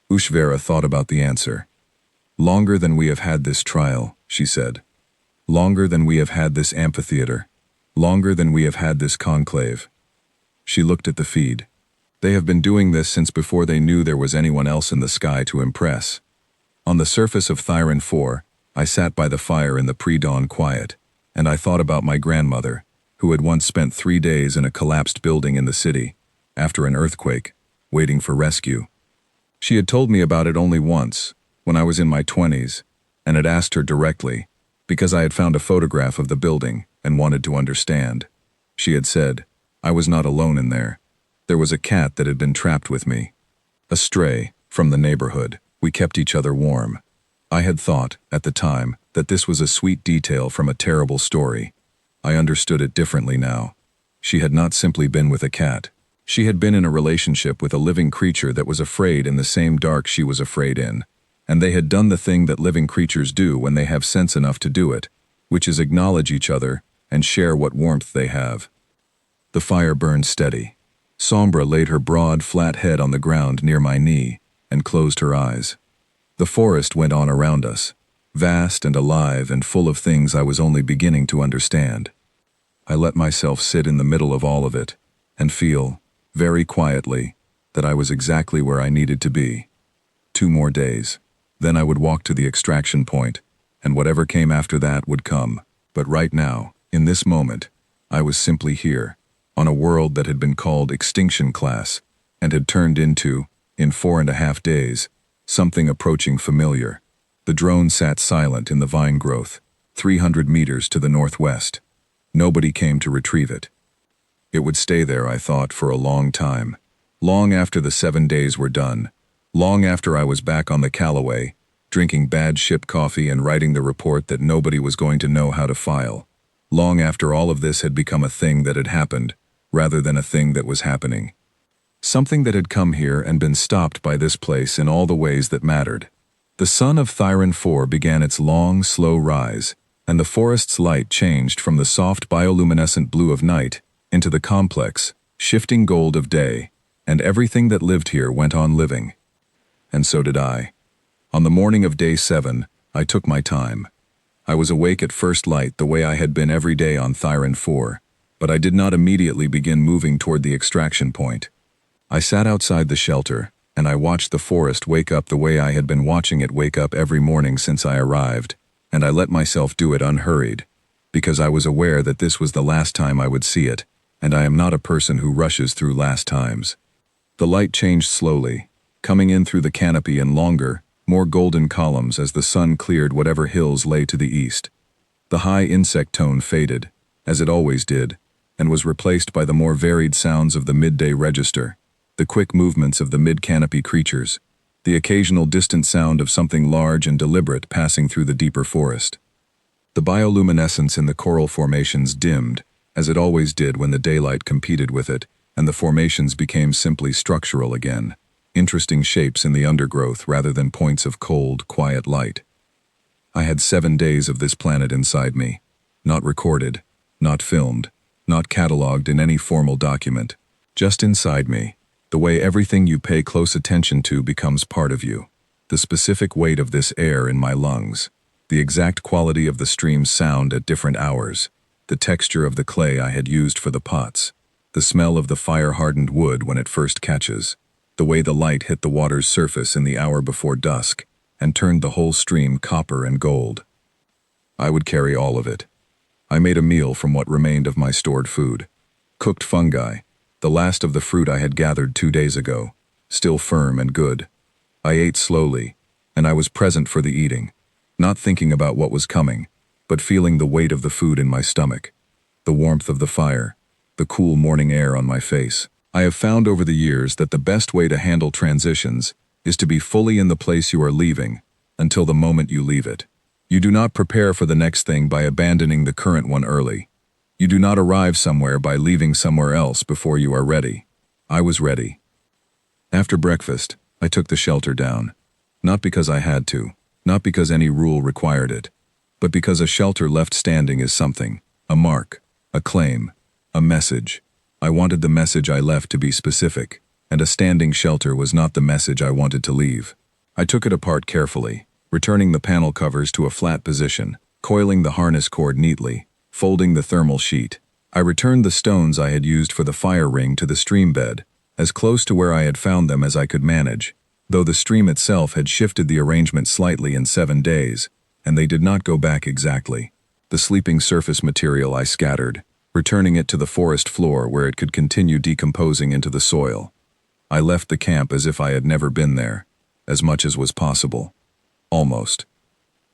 Speaker 1: Ushvera thought about the answer. Longer than we have had this trial, she said. Longer than we have had this amphitheater. Longer than we have had this conclave. She looked at the feed. They have been doing this since before they knew there was anyone else in the sky to impress. On the surface of Thyron 4, I sat by the fire in the pre-dawn quiet, and I thought about my grandmother, who had once spent 3 days in a collapsed building in the city, after an earthquake, waiting for rescue. She had told me about it only once, when I was in my 20s, and had asked her directly, because I had found a photograph of the building and wanted to understand. She had said, I was not alone in there. There was a cat that had been trapped with me. A stray, from the neighborhood. We kept each other warm. I had thought, at the time, that this was a sweet detail from a terrible story. I understood it differently now. She had not simply been with a cat. She had been in a relationship with a living creature that was afraid in the same dark she was afraid in. And they had done the thing that living creatures do when they have sense enough to do it, which is acknowledge each other and share what warmth they have. The fire burned steady. Sombra laid her broad, flat head on the ground near my knee and closed her eyes. The forest went on around us, vast and alive and full of things I was only beginning to understand. I let myself sit in the middle of all of it and feel, very quietly, that I was exactly where I needed to be. 2 more days. Then I would walk to the extraction point, and whatever came after that would come. But right now, in this moment, I was simply here, on a world that had been called Extinction Class, and had turned into, in 4.5 days, something approaching familiar. The drone sat silent in the vine growth, 300 meters to the northwest. Nobody came to retrieve it. It would stay there, I thought, for a long time. Long after the 7 days were done. Long after I was back on the Callaway, drinking bad ship coffee and writing the report that nobody was going to know how to file. Long after all of this had become a thing that had happened, rather than a thing that was happening. Something that had come here and been stopped by this place in all the ways that mattered. The sun of Thyron 4 began its long, slow rise, and the forest's light changed from the soft bioluminescent blue of night into the complex, shifting gold of day, and everything that lived here went on living. And so did I. On the morning of day 7, I took my time. I was awake at first light the way I had been every day on Thyron 4, but I did not immediately begin moving toward the extraction point. I sat outside the shelter, and I watched the forest wake up the way I had been watching it wake up every morning since I arrived, and I let myself do it unhurried, because I was aware that this was the last time I would see it, and I am not a person who rushes through last times. The light changed slowly, coming in through the canopy in longer, more golden columns as the sun cleared whatever hills lay to the east. The high insect tone faded, as it always did, and was replaced by the more varied sounds of the midday register, the quick movements of the mid-canopy creatures, the occasional distant sound of something large and deliberate passing through the deeper forest. The bioluminescence in the coral formations dimmed, as it always did when the daylight competed with it, and the formations became simply structural again. Interesting shapes in the undergrowth rather than points of cold, quiet light. I had 7 days of this planet inside me, not recorded, not filmed, not cataloged in any formal document, just inside me, the way everything you pay close attention to becomes part of you. The specific weight of this air in my lungs, the exact quality of the stream's sound at different hours, the texture of the clay I had used for the pots, the smell of the fire-hardened wood when it first catches, the way the light hit the water's surface in the hour before dusk and turned the whole stream copper and gold. I would carry all of it. I made a meal from what remained of my stored food. Cooked fungi, the last of the fruit I had gathered 2 days ago, still firm and good. I ate slowly, and I was present for the eating, not thinking about what was coming, but feeling the weight of the food in my stomach, the warmth of the fire, the cool morning air on my face. I have found over the years that the best way to handle transitions is to be fully in the place you are leaving until the moment you leave it. You do not prepare for the next thing by abandoning the current one early. You do not arrive somewhere by leaving somewhere else before you are ready. I was ready. After breakfast, I took the shelter down. Not because I had to, not because any rule required it, but because a shelter left standing is something, a mark, a claim, a message. I wanted the message I left to be specific, and a standing shelter was not the message I wanted to leave. I took it apart carefully, returning the panel covers to a flat position, coiling the harness cord neatly, folding the thermal sheet. I returned the stones I had used for the fire ring to the stream bed, as close to where I had found them as I could manage, though the stream itself had shifted the arrangement slightly in 7 days, and they did not go back exactly. The sleeping surface material I scattered, returning it to the forest floor where it could continue decomposing into the soil. I left the camp as if I had never been there, as much as was possible. Almost.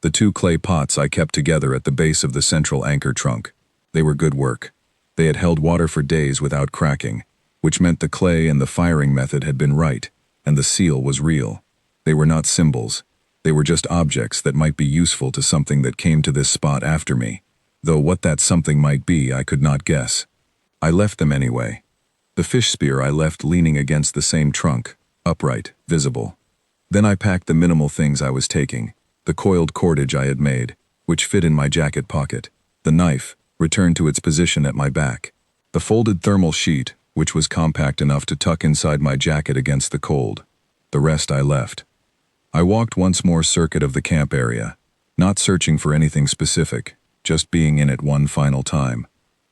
Speaker 1: The 2 clay pots I kept together at the base of the central anchor trunk. They were good work. They had held water for days without cracking, which meant the clay and the firing method had been right, and the seal was real. They were not symbols. They were just objects that might be useful to something that came to this spot after me, though what that something might be I could not guess. I left them anyway. The fish spear I left leaning against the same trunk, upright, visible. Then I packed the minimal things I was taking, the coiled cordage I had made, which fit in my jacket pocket, the knife, returned to its position at my back, the folded thermal sheet, which was compact enough to tuck inside my jacket against the cold. The rest I left. I walked once more circuit of the camp area, not searching for anything specific, just being in it one final time.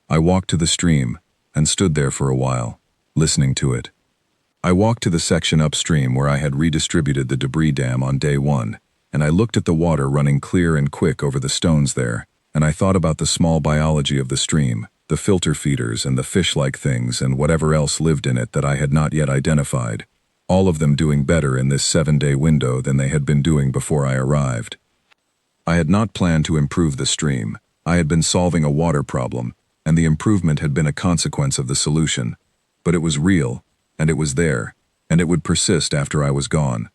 Speaker 1: I walked to the stream, and stood there for a while, listening to it. I walked to the section upstream where I had redistributed the debris dam on day 1, and I looked at the water running clear and quick over the stones there, and I thought about the small biology of the stream, the filter feeders and the fish-like things and whatever else lived in it that I had not yet identified, all of them doing better in this 7-day window than they had been doing before I arrived. I had not planned to improve the stream. I had been solving a water problem, and the improvement had been a consequence of the solution. But it was real, and it was there, and it would persist after I was gone.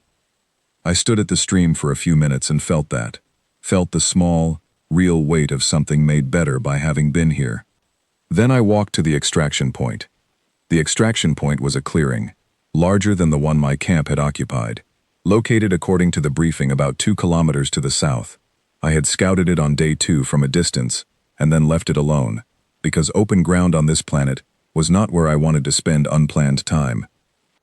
Speaker 1: I stood at the stream for a few minutes and felt that. Felt the small, real weight of something made better by having been here. Then I walked to the extraction point. The extraction point was a clearing, larger than the one my camp had occupied, located according to the briefing about 2 kilometers to the south. I had scouted it on day 2 from a distance, and then left it alone, because open ground on this planet was not where I wanted to spend unplanned time.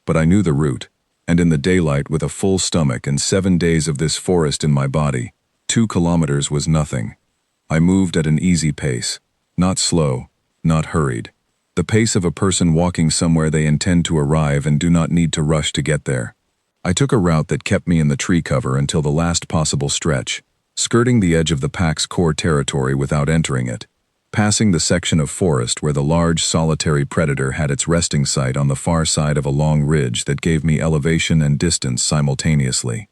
Speaker 1: But I knew the route, and in the daylight with a full stomach and 7 days of this forest in my body, 2 kilometers was nothing. I moved at an easy pace, not slow, not hurried. The pace of a person walking somewhere they intend to arrive and do not need to rush to get there. I took a route that kept me in the tree cover until the last possible stretch, skirting the edge of the pack's core territory without entering it, passing the section of forest where the large solitary predator had its resting site on the far side of a long ridge that gave me elevation and distance simultaneously.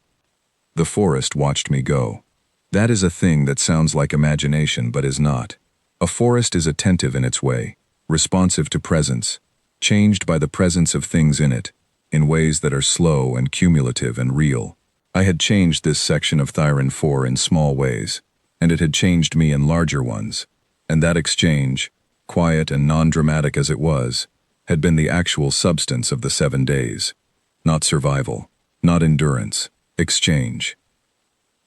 Speaker 1: The forest watched me go. That is a thing that sounds like imagination but is not. A forest is attentive in its way, responsive to presence, changed by the presence of things in it, in ways that are slow and cumulative and real. I had changed this section of Thyron 4 in small ways, and it had changed me in larger ones. And that exchange, quiet and non-dramatic as it was, had been the actual substance of the 7 days. Not survival, not endurance, exchange.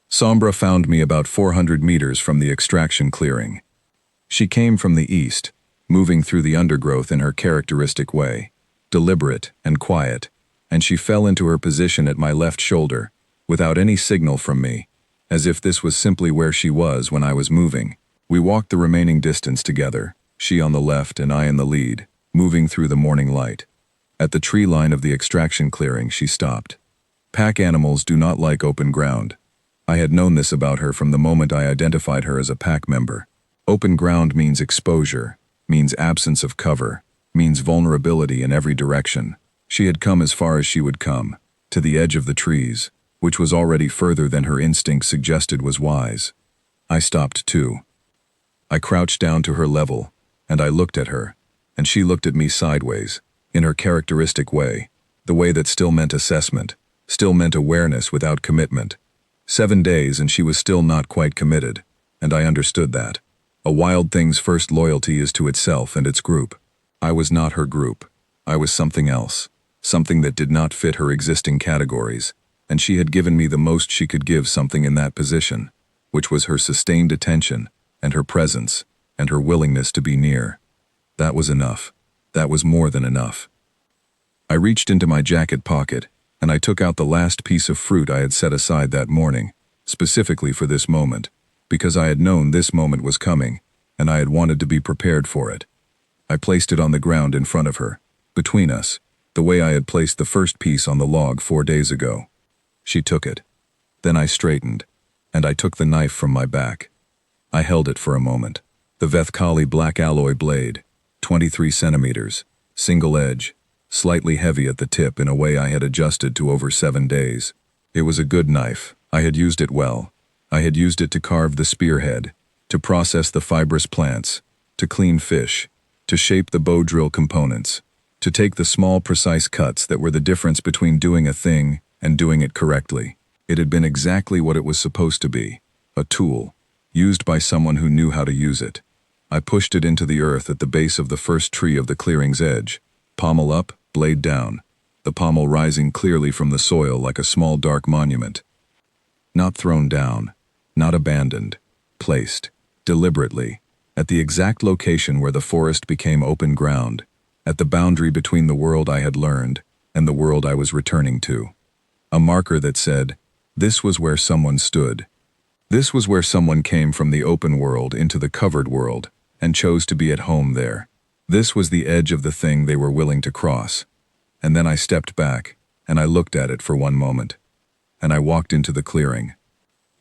Speaker 1: Sombra found me about 400 meters from the extraction clearing. She came from the east, moving through the undergrowth in her characteristic way, deliberate and quiet, and she fell into her position at my left shoulder, without any signal from me, as if this was simply where she was when I was moving. We walked the remaining distance together, she on the left and I in the lead, moving through the morning light. At the tree line of the extraction clearing, she stopped. Pack animals do not like open ground. I had known this about her from the moment I identified her as a pack member. Open ground means exposure, means absence of cover, means vulnerability in every direction. She had come as far as she would come, to the edge of the trees, which was already further than her instinct suggested was wise. I stopped too. I crouched down to her level, and I looked at her, and she looked at me sideways, in her characteristic way, the way that still meant assessment, still meant awareness without commitment. 7 days and she was still not quite committed, and I understood that. A wild thing's first loyalty is to itself and its group. I was not her group. I was something else, something that did not fit her existing categories, and she had given me the most she could give something in that position, which was her sustained attention, and her presence, and her willingness to be near. That was enough. That was more than enough. I reached into my jacket pocket, and I took out the last piece of fruit I had set aside that morning, specifically for this moment, because I had known this moment was coming, and I had wanted to be prepared for it. I placed it on the ground in front of her, between us, the way I had placed the first piece on the log 4 days ago. She took it. Then I straightened, and I took the knife from my back. I held it for a moment. The Vethkali black alloy blade, 23 centimeters, single edge, slightly heavy at the tip in a way I had adjusted to over 7 days. It was a good knife. I had used it well. I had used it to carve the spearhead, to process the fibrous plants, to clean fish, to shape the bow drill components, to take the small precise cuts that were the difference between doing a thing and doing it correctly. It had been exactly what it was supposed to be, a tool, used by someone who knew how to use it. I pushed it into the earth at the base of the first tree of the clearing's edge, pommel up, blade down, the pommel rising clearly from the soil like a small dark monument. Not thrown down, not abandoned, placed, deliberately, at the exact location where the forest became open ground, at the boundary between the world I had learned and the world I was returning to. A marker that said, this was where someone stood. This was where someone came from the open world into the covered world and chose to be at home there. This was the edge of the thing they were willing to cross. And then I stepped back, and I looked at it for one moment. And I walked into the clearing.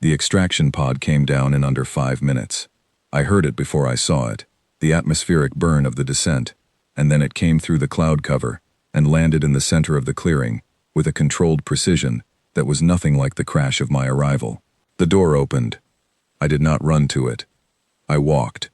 Speaker 1: The extraction pod came down in under 5 minutes. I heard it before I saw it, the atmospheric burn of the descent, and then it came through the cloud cover and landed in the center of the clearing with a controlled precision that was nothing like the crash of my arrival. The door opened. I did not run to it. I walked.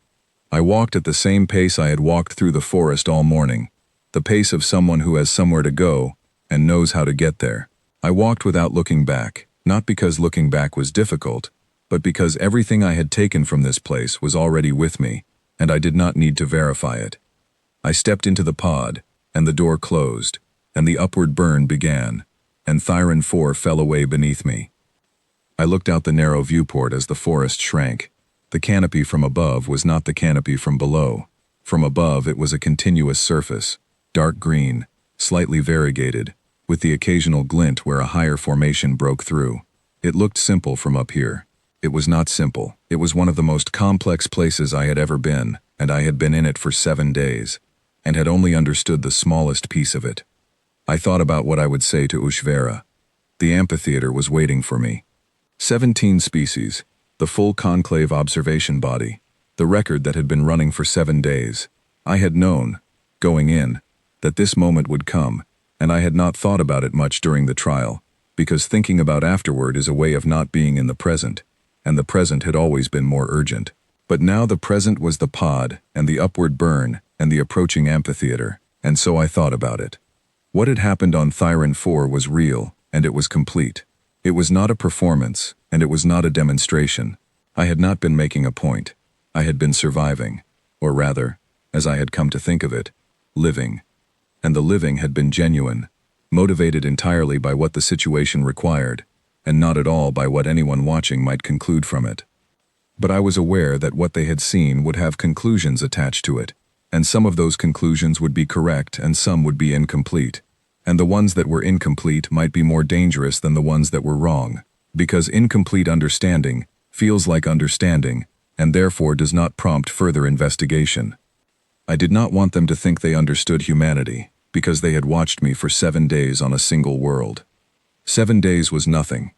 Speaker 1: I walked at the same pace I had walked through the forest all morning, the pace of someone who has somewhere to go and knows how to get there. I walked without looking back, not because looking back was difficult, but because everything I had taken from this place was already with me, and I did not need to verify it. I stepped into the pod, and the door closed, and the upward burn began, and Thyron 4 fell away beneath me. I looked out the narrow viewport as the forest shrank. The canopy from above was not the canopy from below. From above it was a continuous surface, dark green, slightly variegated, with the occasional glint where a higher formation broke through. It looked simple from up here. It was not simple. It was one of the most complex places I had ever been, and I had been in it for 7 days, and had only understood the smallest piece of it. I thought about what I would say to Ushvera. The amphitheater was waiting for me. 17 species, the full conclave observation body, the record that had been running for 7 days. I had known, going in, that this moment would come, and I had not thought about it much during the trial, because thinking about afterward is a way of not being in the present, and the present had always been more urgent. But now the present was the pod, and the upward burn, and the approaching amphitheater, and so I thought about it. What had happened on Thyron 4 was real, and it was complete. It was not a performance, and it was not a demonstration. I had not been making a point. I had been surviving, or rather, as I had come to think of it, living. And the living had been genuine, motivated entirely by what the situation required, and not at all by what anyone watching might conclude from it. But I was aware that what they had seen would have conclusions attached to it, and some of those conclusions would be correct and some would be incomplete. And the ones that were incomplete might be more dangerous than the ones that were wrong, because incomplete understanding feels like understanding, and therefore does not prompt further investigation. I did not want them to think they understood humanity, because they had watched me for 7 days on a single world. 7 days was nothing.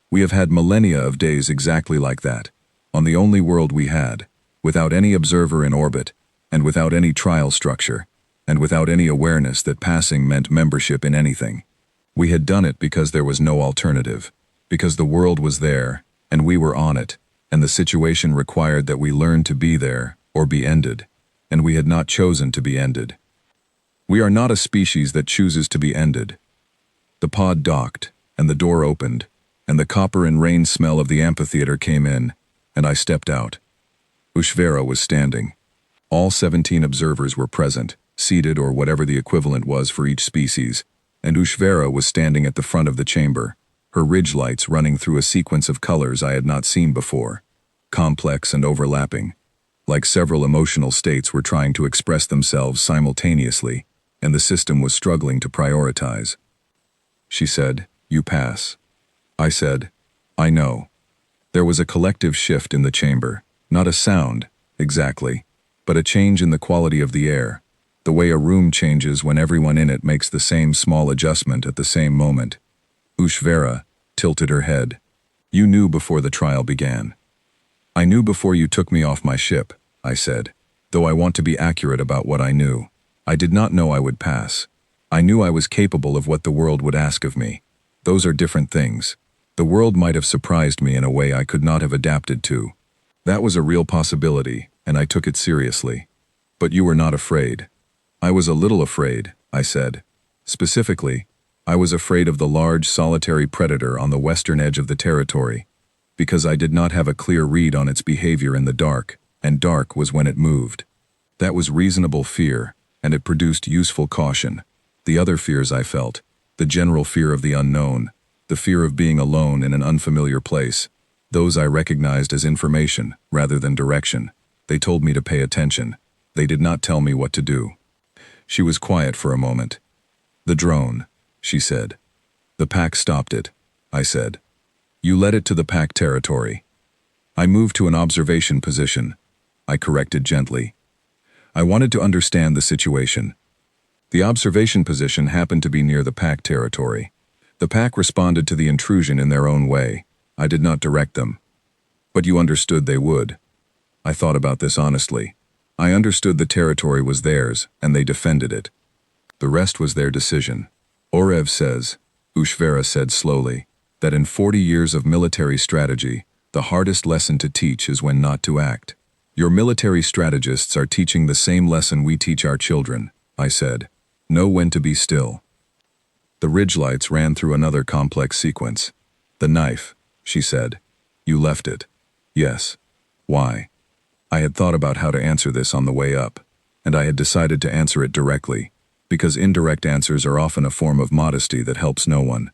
Speaker 1: We have had millennia of days exactly like that, on the only world we had, without any observer in orbit, and without any trial structure, and without any awareness that passing meant membership in anything. We had done it because there was no alternative, because the world was there, and we were on it, and the situation required that we learn to be there, or be ended, and we had not chosen to be ended. We are not a species that chooses to be ended. The pod docked, and the door opened, and the copper and rain smell of the amphitheater came in, and I stepped out. Ushvera was standing. All 17 observers were present, seated or whatever the equivalent was for each species, and Ushvera was standing at the front of the chamber, her ridge lights running through a sequence of colors I had not seen before, complex and overlapping, like several emotional states were trying to express themselves simultaneously, and the system was struggling to prioritize. She said, "You pass." I said, "I know." There was a collective shift in the chamber, not a sound, exactly, but a change in the quality of the air, the way a room changes when everyone in it makes the same small adjustment at the same moment. Ushvera tilted her head. "You knew before the trial began." "I knew before you took me off my ship," I said, "though I want to be accurate about what I knew. I did not know I would pass. I knew I was capable of what the world would ask of me. Those are different things. The world might have surprised me in a way I could not have adapted to. That was a real possibility, and I took it seriously. But you were not afraid." "I was a little afraid," I said. "Specifically, I was afraid of the large solitary predator on the western edge of the territory, because I did not have a clear read on its behavior in the dark, and dark was when it moved. That was reasonable fear, and it produced useful caution. The other fears I felt, the general fear of the unknown, the fear of being alone in an unfamiliar place, those I recognized as information rather than direction. They told me to pay attention. They did not tell me what to do." She was quiet for a moment. "The drone," she said. "The pack stopped it," I said. "You led it to the pack territory." "I moved to an observation position," I corrected gently. I wanted to understand the situation. The observation position happened to be near the pack territory. The pack responded to the intrusion in their own way. I did not direct them. "But you understood they would." I thought about this honestly. I understood the territory was theirs, and they defended it. The rest was their decision. "Orev says," Ushvera said slowly, "that in 40 years of military strategy, the hardest lesson to teach is when not to act. Your military strategists are teaching the same lesson we teach our children," I said. "Know when to be still." The ridge lights ran through another complex sequence. "The knife," she said. "You left it." "Yes." "Why?" I had thought about how to answer this on the way up, and I had decided to answer it directly, because indirect answers are often a form of modesty that helps no one.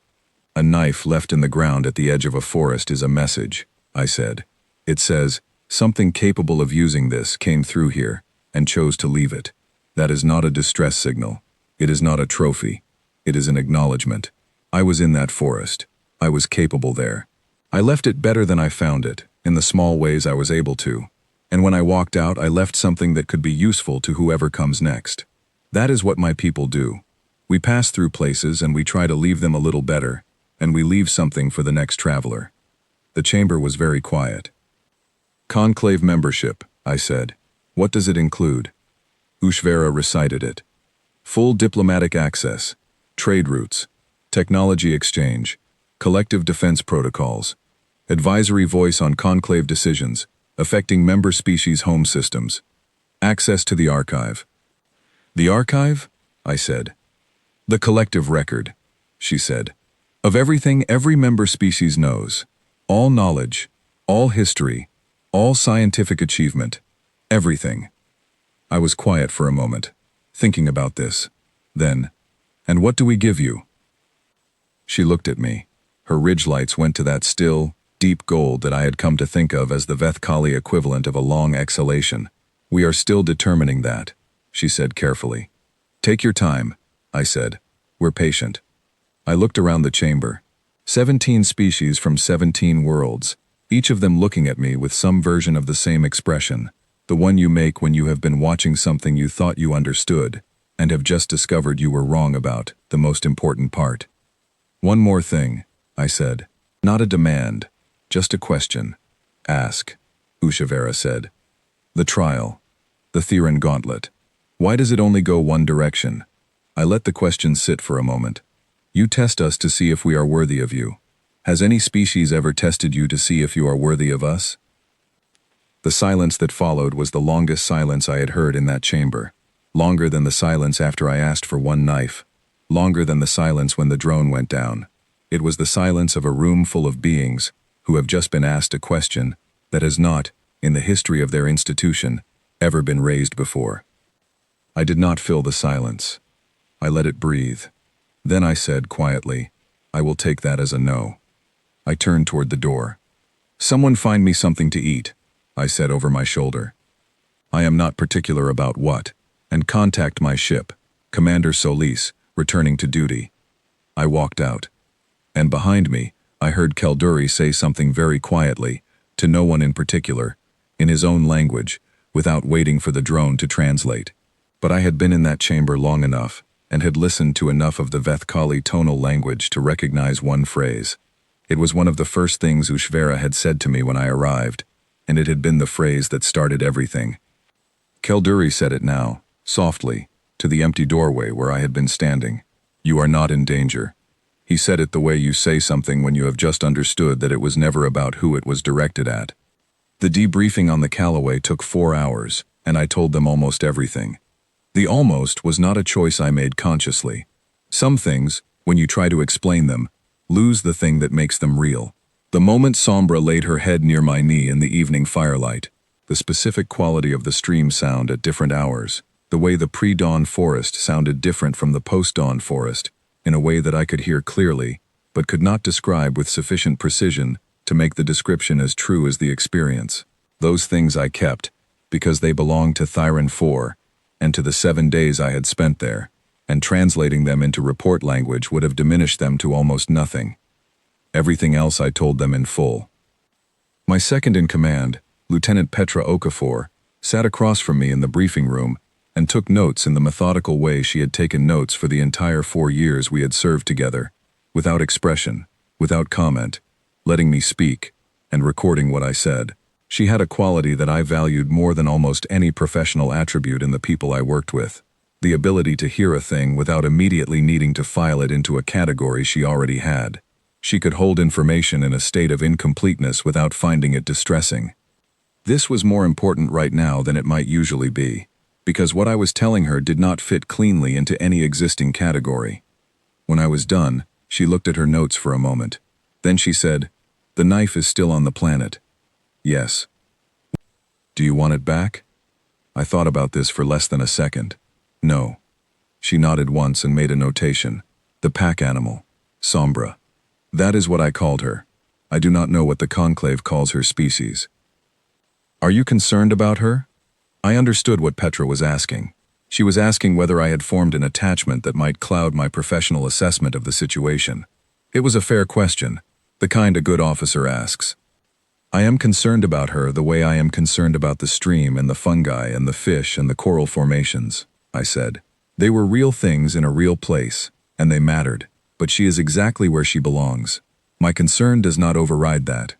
Speaker 1: "A knife left in the ground at the edge of a forest is a message," I said. "It says, something capable of using this came through here and chose to leave it. That is not a distress signal. It is not a trophy. It is an acknowledgement. I was in that forest. I was capable there. I left it better than I found it, in the small ways I was able to. And when I walked out, I left something that could be useful to whoever comes next. That is what my people do. We pass through places and we try to leave them a little better, and we leave something for the next traveler." The chamber was very quiet. "Conclave membership," I said. "What does it include?" Ushvera recited it. "Full diplomatic access, trade routes, technology exchange, collective defense protocols, advisory voice on conclave decisions affecting member species' home systems, access to the archive." "The archive?" I said. "The collective record," she said, "of everything every member species knows. All knowledge, all history, all scientific achievement, everything." I was quiet for a moment, thinking about this. Then, "And what do we give you?" She looked at me. Her ridge lights went to that still, deep gold that I had come to think of as the Vethkali equivalent of a long exhalation. "We are still determining that," she said carefully. "Take your time," I said. "We're patient." I looked around the chamber. 17 species from 17 worlds, each of them looking at me with some version of the same expression, the one you make when you have been watching something you thought you understood, and have just discovered you were wrong about the most important part. "One more thing," I said. "Not a demand, just a question." "Ask," Ushvera said. "The trial. The Theron gauntlet. Why does it only go one direction?" I let the question sit for a moment. "You test us to see if we are worthy of you. Has any species ever tested you to see if you are worthy of us?" The silence that followed was the longest silence I had heard in that chamber. Longer than the silence after I asked for one knife. Longer than the silence when the drone went down. It was the silence of a room full of beings who have just been asked a question that has not, in the history of their institution, ever been raised before. I did not fill the silence. I let it breathe. Then I said quietly, "I will take that as a no." I turned toward the door. "Someone find me something to eat," I said over my shoulder. "I am not particular about what, and contact my ship, Commander Solis, returning to duty." I walked out. And behind me, I heard Kelduri say something very quietly, to no one in particular, in his own language, without waiting for the drone to translate. But I had been in that chamber long enough, and had listened to enough of the Vethkali tonal language to recognize one phrase. It was one of the first things Ushvera had said to me when I arrived, and it had been the phrase that started everything. Kelduri said it now, softly, to the empty doorway where I had been standing. "You are not in danger." He said it the way you say something when you have just understood that it was never about who it was directed at. The debriefing on the Callaway took 4 hours, and I told them almost everything. The almost was not a choice I made consciously. Some things, when you try to explain them, lose the thing that makes them real. The moment Sombra laid her head near my knee in the evening firelight, the specific quality of the stream sound at different hours, the way the pre-dawn forest sounded different from the post-dawn forest, in a way that I could hear clearly, but could not describe with sufficient precision to make the description as true as the experience. Those things I kept, because they belonged to Thyron 4, and to the 7 days I had spent there, and translating them into report language would have diminished them to almost nothing. Everything else I told them in full. My second-in-command, Lieutenant Petra Okafor, sat across from me in the briefing room and took notes in the methodical way she had taken notes for the entire 4 years we had served together, without expression, without comment, letting me speak, and recording what I said. She had a quality that I valued more than almost any professional attribute in the people I worked with, the ability to hear a thing without immediately needing to file it into a category she already had. She could hold information in a state of incompleteness without finding it distressing. This was more important right now than it might usually be, because what I was telling her did not fit cleanly into any existing category. When I was done, she looked at her notes for a moment. Then she said, "The knife is still on the planet." "Yes." "Do you want it back?" I thought about this for less than a second. "No." She nodded once and made a notation. "The pack animal. Sombra. That is what I called her. I do not know what the Conclave calls her species." "Are you concerned about her?" I understood what Petra was asking. She was asking whether I had formed an attachment that might cloud my professional assessment of the situation. It was a fair question, the kind a good officer asks. "I am concerned about her the way I am concerned about the stream and the fungi and the fish and the coral formations," I said. "They were real things in a real place, and they mattered, but she is exactly where she belongs. My concern does not override that."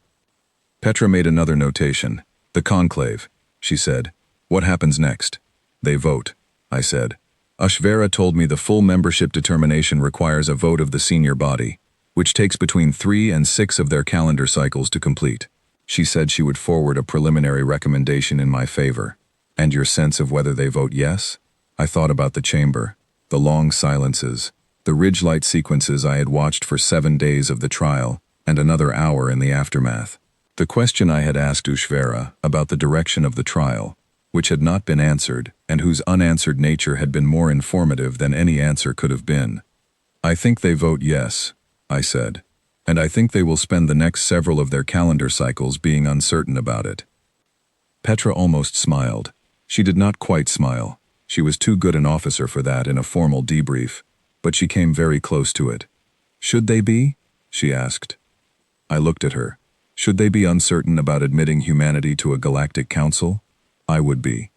Speaker 1: Petra made another notation. "The conclave," she said. "What happens next?" "They vote," I said. "Ushvera told me the full membership determination requires a vote of the senior body, which takes between 3 and 6 of their calendar cycles to complete. She said she would forward a preliminary recommendation in my favor. And your sense of whether they vote yes?" I thought about the chamber, the long silences, the ridge-light sequences I had watched for 7 days of the trial, and another hour in the aftermath. The question I had asked Ushvera about the direction of the trial, which had not been answered, and whose unanswered nature had been more informative than any answer could have been. "I think they vote yes," I said, "and I think they will spend the next several of their calendar cycles being uncertain about it." Petra almost smiled. She did not quite smile. She was too good an officer for that in a formal debrief, but she came very close to it. "Should they be?" she asked. I looked at her. Should they be uncertain about admitting humanity to a galactic council? I would be.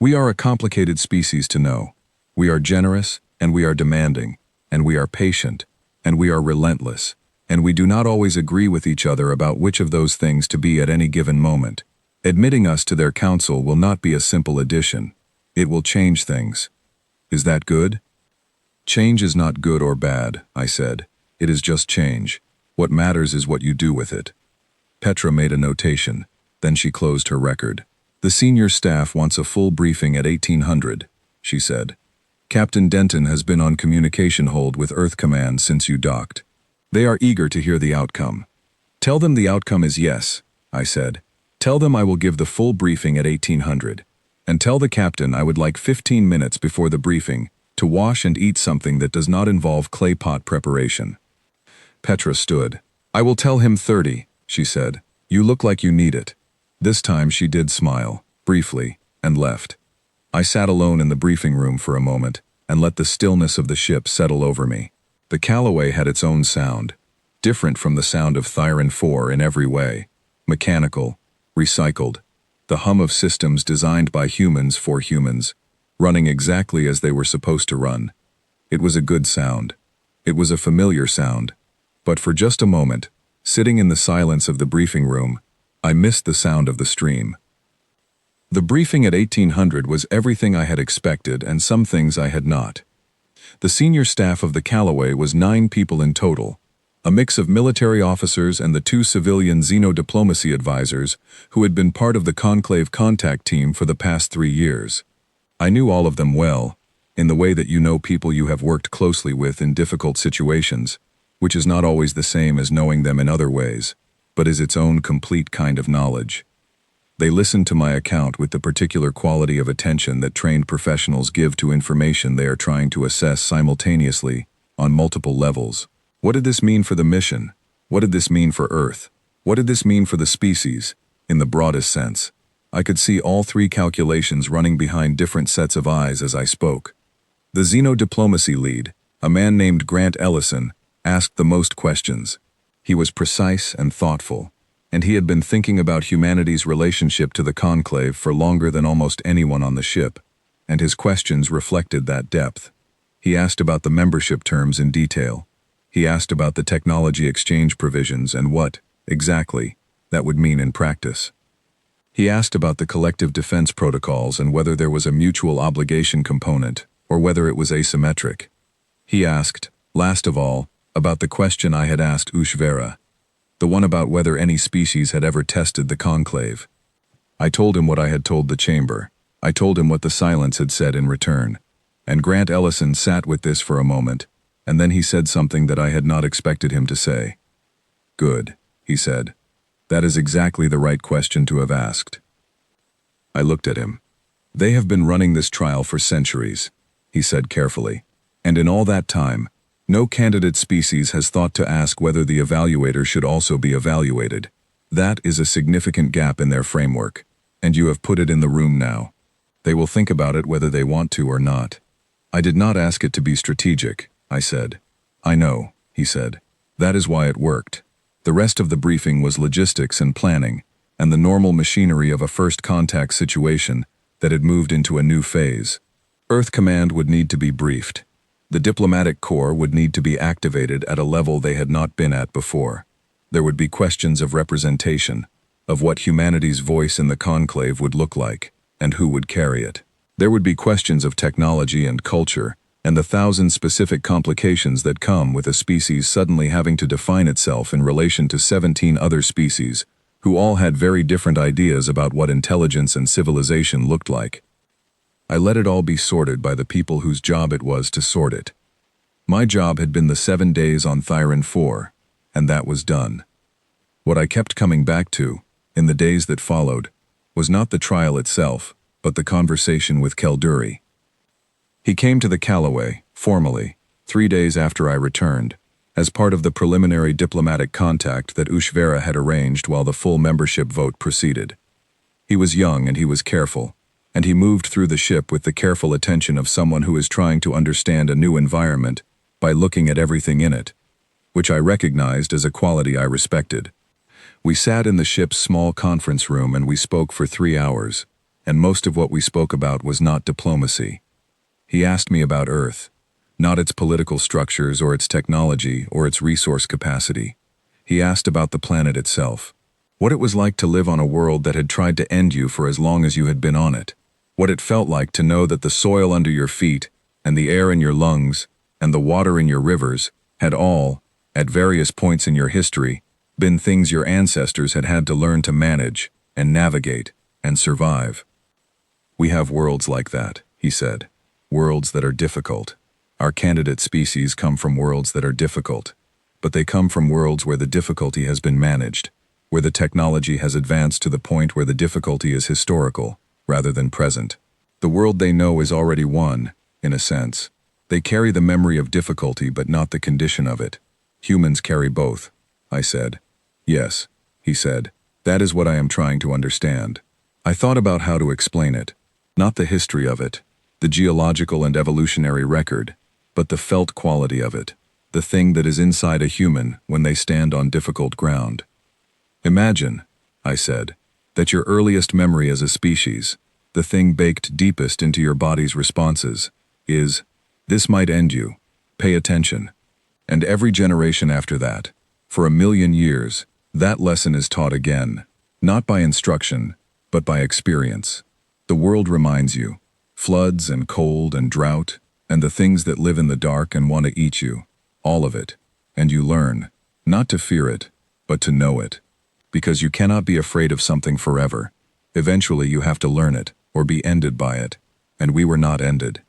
Speaker 1: We are a complicated species to know. We are generous, and we are demanding, and we are patient, and we are relentless, and we do not always agree with each other about which of those things to be at any given moment. Admitting us to their council will not be a simple addition. It will change things. Is that good? Change is not good or bad, I said. It is just change. What matters is what you do with it. Petra made a notation. Then she closed her record. "The senior staff wants a full briefing at 1800, she said. "Captain Denton has been on communication hold with Earth Command since you docked. They are eager to hear the outcome." "Tell them the outcome is yes," I said. "Tell them I will give the full briefing at 1800. And tell the captain I would like 15 minutes before the briefing to wash and eat something that does not involve clay pot preparation. Petra stood. I will tell him 30, she said. You look like you need it. This time she did smile, briefly, and left. I sat alone in the briefing room for a moment and let the stillness of the ship settle over me. The Callaway had its own sound, different from the sound of Thyron 4 in every way. Mechanical, recycled, the hum of systems designed by humans for humans, running exactly as they were supposed to run. It was a good sound. It was a familiar sound. But for just a moment, sitting in the silence of the briefing room, I missed the sound of the stream. The briefing at 1800 was everything I had expected and some things I had not. The senior staff of the Callaway was 9 people in total, a mix of military officers and the 2 civilian xenodiplomacy advisors who had been part of the Conclave contact team for the past 3 years. I knew all of them well, in the way that you know people you have worked closely with in difficult situations, which is not always the same as knowing them in other ways, but is its own complete kind of knowledge. They listened to my account with the particular quality of attention that trained professionals give to information they are trying to assess simultaneously, on multiple levels. What did this mean for the mission? What did this mean for Earth? What did this mean for the species, in the broadest sense? I could see all 3 calculations running behind different sets of eyes as I spoke. The xenodiplomacy lead, a man named Grant Ellison, asked the most questions. He was precise and thoughtful, and he had been thinking about humanity's relationship to the Conclave for longer than almost anyone on the ship, and his questions reflected that depth. He asked about the membership terms in detail. He asked about the technology exchange provisions and what, exactly, that would mean in practice. He asked about the collective defense protocols and whether there was a mutual obligation component, or whether it was asymmetric. He asked, last of all, about the question I had asked Ushvera, the one about whether any species had ever tested the Conclave. I told him what I had told the chamber. I told him what the silence had said in return. And Grant Ellison sat with this for a moment, and then he said something that I had not expected him to say. Good, he said. That is exactly the right question to have asked. I looked at him. They have been running this trial for centuries, he said carefully, and in all that time, no candidate species has thought to ask whether the evaluator should also be evaluated. That is a significant gap in their framework, and you have put it in the room now. They will think about it whether they want to or not. I did not ask it to be strategic, I said. I know, he said. That is why it worked. The rest of the briefing was logistics and planning, and the normal machinery of a first contact situation that had moved into a new phase. Earth Command would need to be briefed. The diplomatic corps would need to be activated at a level they had not been at before. There would be questions of representation, of what humanity's voice in the conclave would look like, and who would carry it. There would be questions of technology and culture, and the 1,000 specific complications that come with a species suddenly having to define itself in relation to 17 other species, who all had very different ideas about what intelligence and civilization looked like. I let it all be sorted by the people whose job it was to sort it. My job had been the 7 days on Thyron 4, and that was done. What I kept coming back to, in the days that followed, was not the trial itself, but the conversation with Kelduri. He came to the Callaway, formally, 3 days after I returned, as part of the preliminary diplomatic contact that Ushvera had arranged while the full membership vote proceeded. He was young and he was careful, and he moved through the ship with the careful attention of someone who is trying to understand a new environment by looking at everything in it, which I recognized as a quality I respected. We sat in the ship's small conference room and we spoke for 3 hours, and most of what we spoke about was not diplomacy. He asked me about Earth, not its political structures or its technology or its resource capacity. He asked about the planet itself, what it was like to live on a world that had tried to end you for as long as you had been on it, what it felt like to know that the soil under your feet and the air in your lungs and the water in your rivers had all, at various points in your history, been things your ancestors had had to learn to manage and navigate and survive. We have worlds like that, he said, worlds that are difficult. Our candidate species come from worlds that are difficult, but they come from worlds where the difficulty has been managed, where the technology has advanced to the point where the difficulty is historical, rather than present. The world they know is already won, in a sense. They carry the memory of difficulty but not the condition of it. Humans carry both, I said. Yes, he said. That is what I am trying to understand. I thought about how to explain it. Not the history of it, the geological and evolutionary record, but the felt quality of it, the thing that is inside a human when they stand on difficult ground. Imagine, I said, that your earliest memory as a species, the thing baked deepest into your body's responses, is, "This might end you. Pay attention." And every generation after that, for 1,000,000 years, that lesson is taught again, not by instruction, but by experience. The world reminds you, floods and cold and drought, and the things that live in the dark and want to eat you, all of it, and you learn, not to fear it, but to know it. Because you cannot be afraid of something forever. Eventually you have to learn it, or be ended by it, and we were not ended.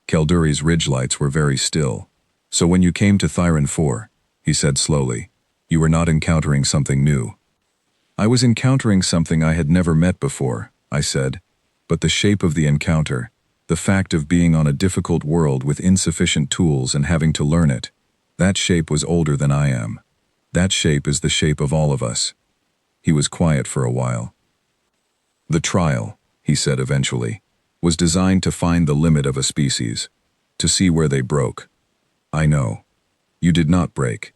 Speaker 1: Kelduri's ridge lights were very still. So when you came to Thyron 4, he said slowly, you were not encountering something new. I was encountering something I had never met before, I said, but the shape of the encounter, the fact of being on a difficult world with insufficient tools and having to learn it, that shape was older than I am. That shape is the shape of all of us. He was quiet for a while. The trial, he said eventually, was designed to find the limit of a species, to see where they broke. I know. You did not break.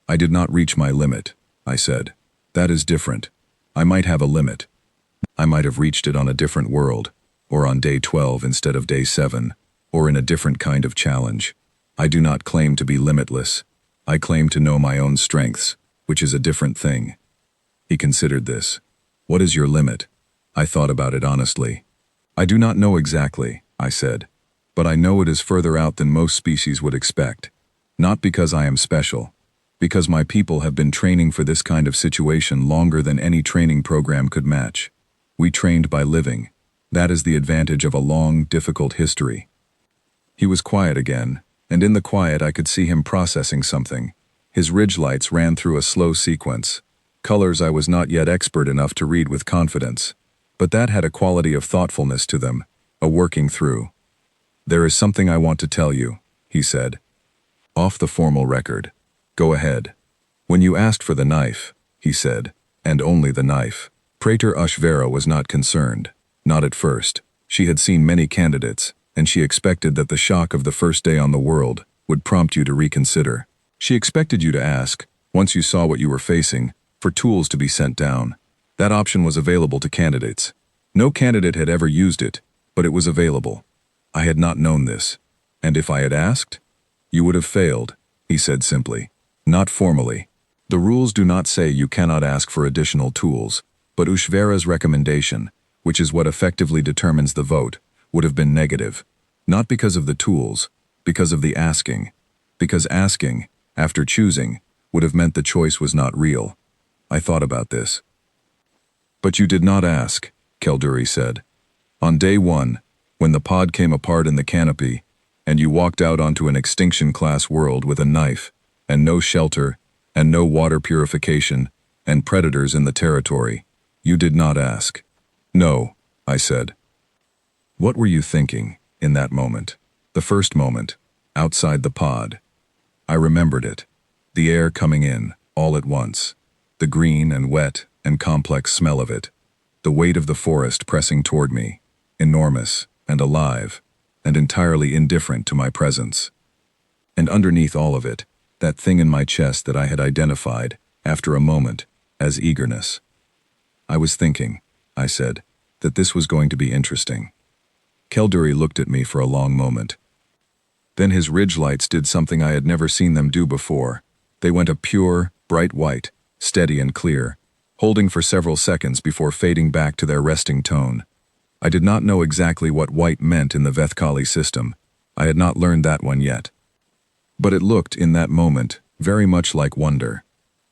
Speaker 1: I did not reach my limit, I said. That is different. I might have a limit. I might have reached it on a different world, or on day 12 instead of day 7, or in a different kind of challenge. I do not claim to be limitless. I claim to know my own strengths, which is a different thing. He considered this. What is your limit? I thought about it honestly. I do not know exactly, I said, but I know it is further out than most species would expect. Not because I am special, because my people have been training for this kind of situation longer than any training program could match. We trained by living. That is the advantage of a long, difficult history. He was quiet again, and in the quiet I could see him processing something. His ridge lights ran through a slow sequence, colors I was not yet expert enough to read with confidence, but that had a quality of thoughtfulness to them, a working through. There is something I want to tell you, he said. Off the formal record. Go ahead. When you asked for the knife, he said, and only the knife, Praetor Ushvera was not concerned, not at first. She had seen many candidates, and she expected that the shock of the first day on the world would prompt you to reconsider. She expected you to ask, once you saw what you were facing, for tools to be sent down. That option was available to candidates. No candidate had ever used it, but it was available. I had not known this. And if I had asked? You would have failed, he said simply. Not formally. The rules do not say you cannot ask for additional tools, but Ushvera's recommendation, which is what effectively determines the vote, would have been negative. Not because of the tools, because of the asking. Because asking, after choosing, would have meant the choice was not real. I thought about this. But you did not ask, Kelduri said. On day 1, when the pod came apart in the canopy, and you walked out onto an extinction-class world with a knife, and no shelter, and no water purification, and predators in the territory, you did not ask. No, I said. What were you thinking, in that moment? The first moment, outside the pod. I remembered it. The air coming in, all at once. The green and wet and complex smell of it. The weight of the forest pressing toward me, enormous and alive, and entirely indifferent to my presence. And underneath all of it, that thing in my chest that I had identified, after a moment, as eagerness. I was thinking, I said, that this was going to be interesting. Kelduri looked at me for a long moment. Then his ridge lights did something I had never seen them do before. They went a pure, bright white, steady and clear, holding for several seconds before fading back to their resting tone. I did not know exactly what white meant in the Vethkali system. I had not learned that one yet. But it looked, in that moment, very much like wonder.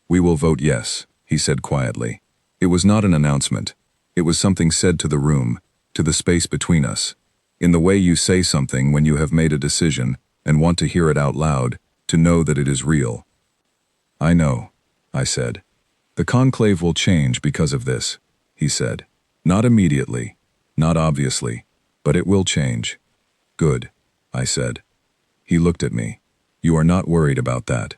Speaker 1: We will vote yes, he said quietly. It was not an announcement. It was something said to the room, to the space between us. In the way you say something when you have made a decision and want to hear it out loud, to know that it is real. I know, I said. The conclave will change because of this, he said. Not immediately. Not obviously, but it will change. Good, I said. He looked at me. You are not worried about that.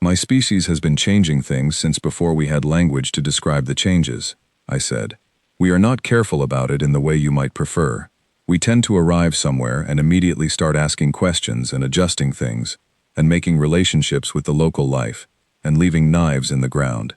Speaker 1: My species has been changing things since before we had language to describe the changes, I said. We are not careful about it in the way you might prefer. We tend to arrive somewhere and immediately start asking questions and adjusting things, and making relationships with the local life, and leaving knives in the ground.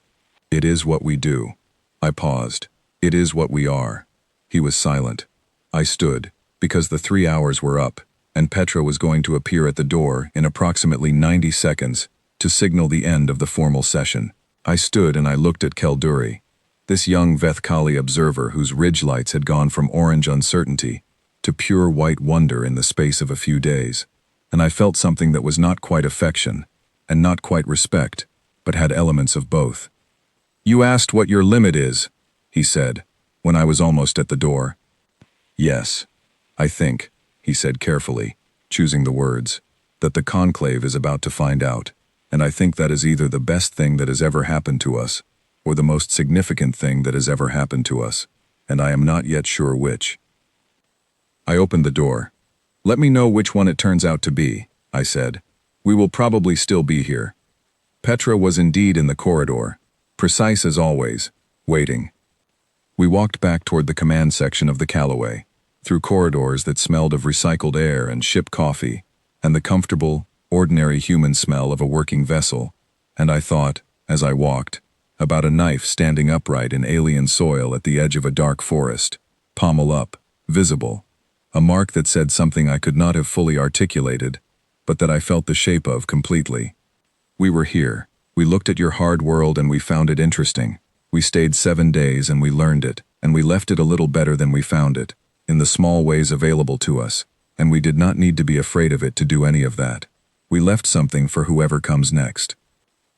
Speaker 1: It is what we do. I paused. It is what we are. He was silent. I stood, because the 3 hours were up, and Petra was going to appear at the door in approximately 90 seconds to signal the end of the formal session. I stood and I looked at Kelduri, this young Vethkali observer whose ridge lights had gone from orange uncertainty to pure white wonder in the space of a few days, and I felt something that was not quite affection, and not quite respect, but had elements of both. You asked what your limit is, he said, when I was almost at the door. Yes, I think, he said carefully, choosing the words, that the conclave is about to find out, and I think that is either the best thing that has ever happened to us, or the most significant thing that has ever happened to us, and I am not yet sure which. I opened the door. Let me know which one it turns out to be, I said. We will probably still be here. Petra was indeed in the corridor, precise as always, waiting. We walked back toward the command section of the Callaway, through corridors that smelled of recycled air and ship coffee, and the comfortable, ordinary human smell of a working vessel, and I thought, as I walked, about a knife standing upright in alien soil at the edge of a dark forest, pommel up, visible, a mark that said something I could not have fully articulated, but that I felt the shape of completely. We were here. We looked at your hard world and we found it interesting. We stayed 7 days and we learned it, and we left it a little better than we found it, in the small ways available to us, and we did not need to be afraid of it to do any of that. We left something for whoever comes next.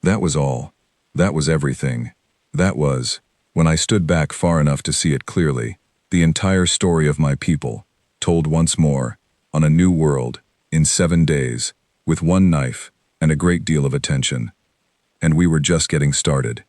Speaker 1: That was all. That was everything. That was, when I stood back far enough to see it clearly, the entire story of my people, told once more, on a new world, in 7 days, with one knife, and a great deal of attention. And we were just getting started.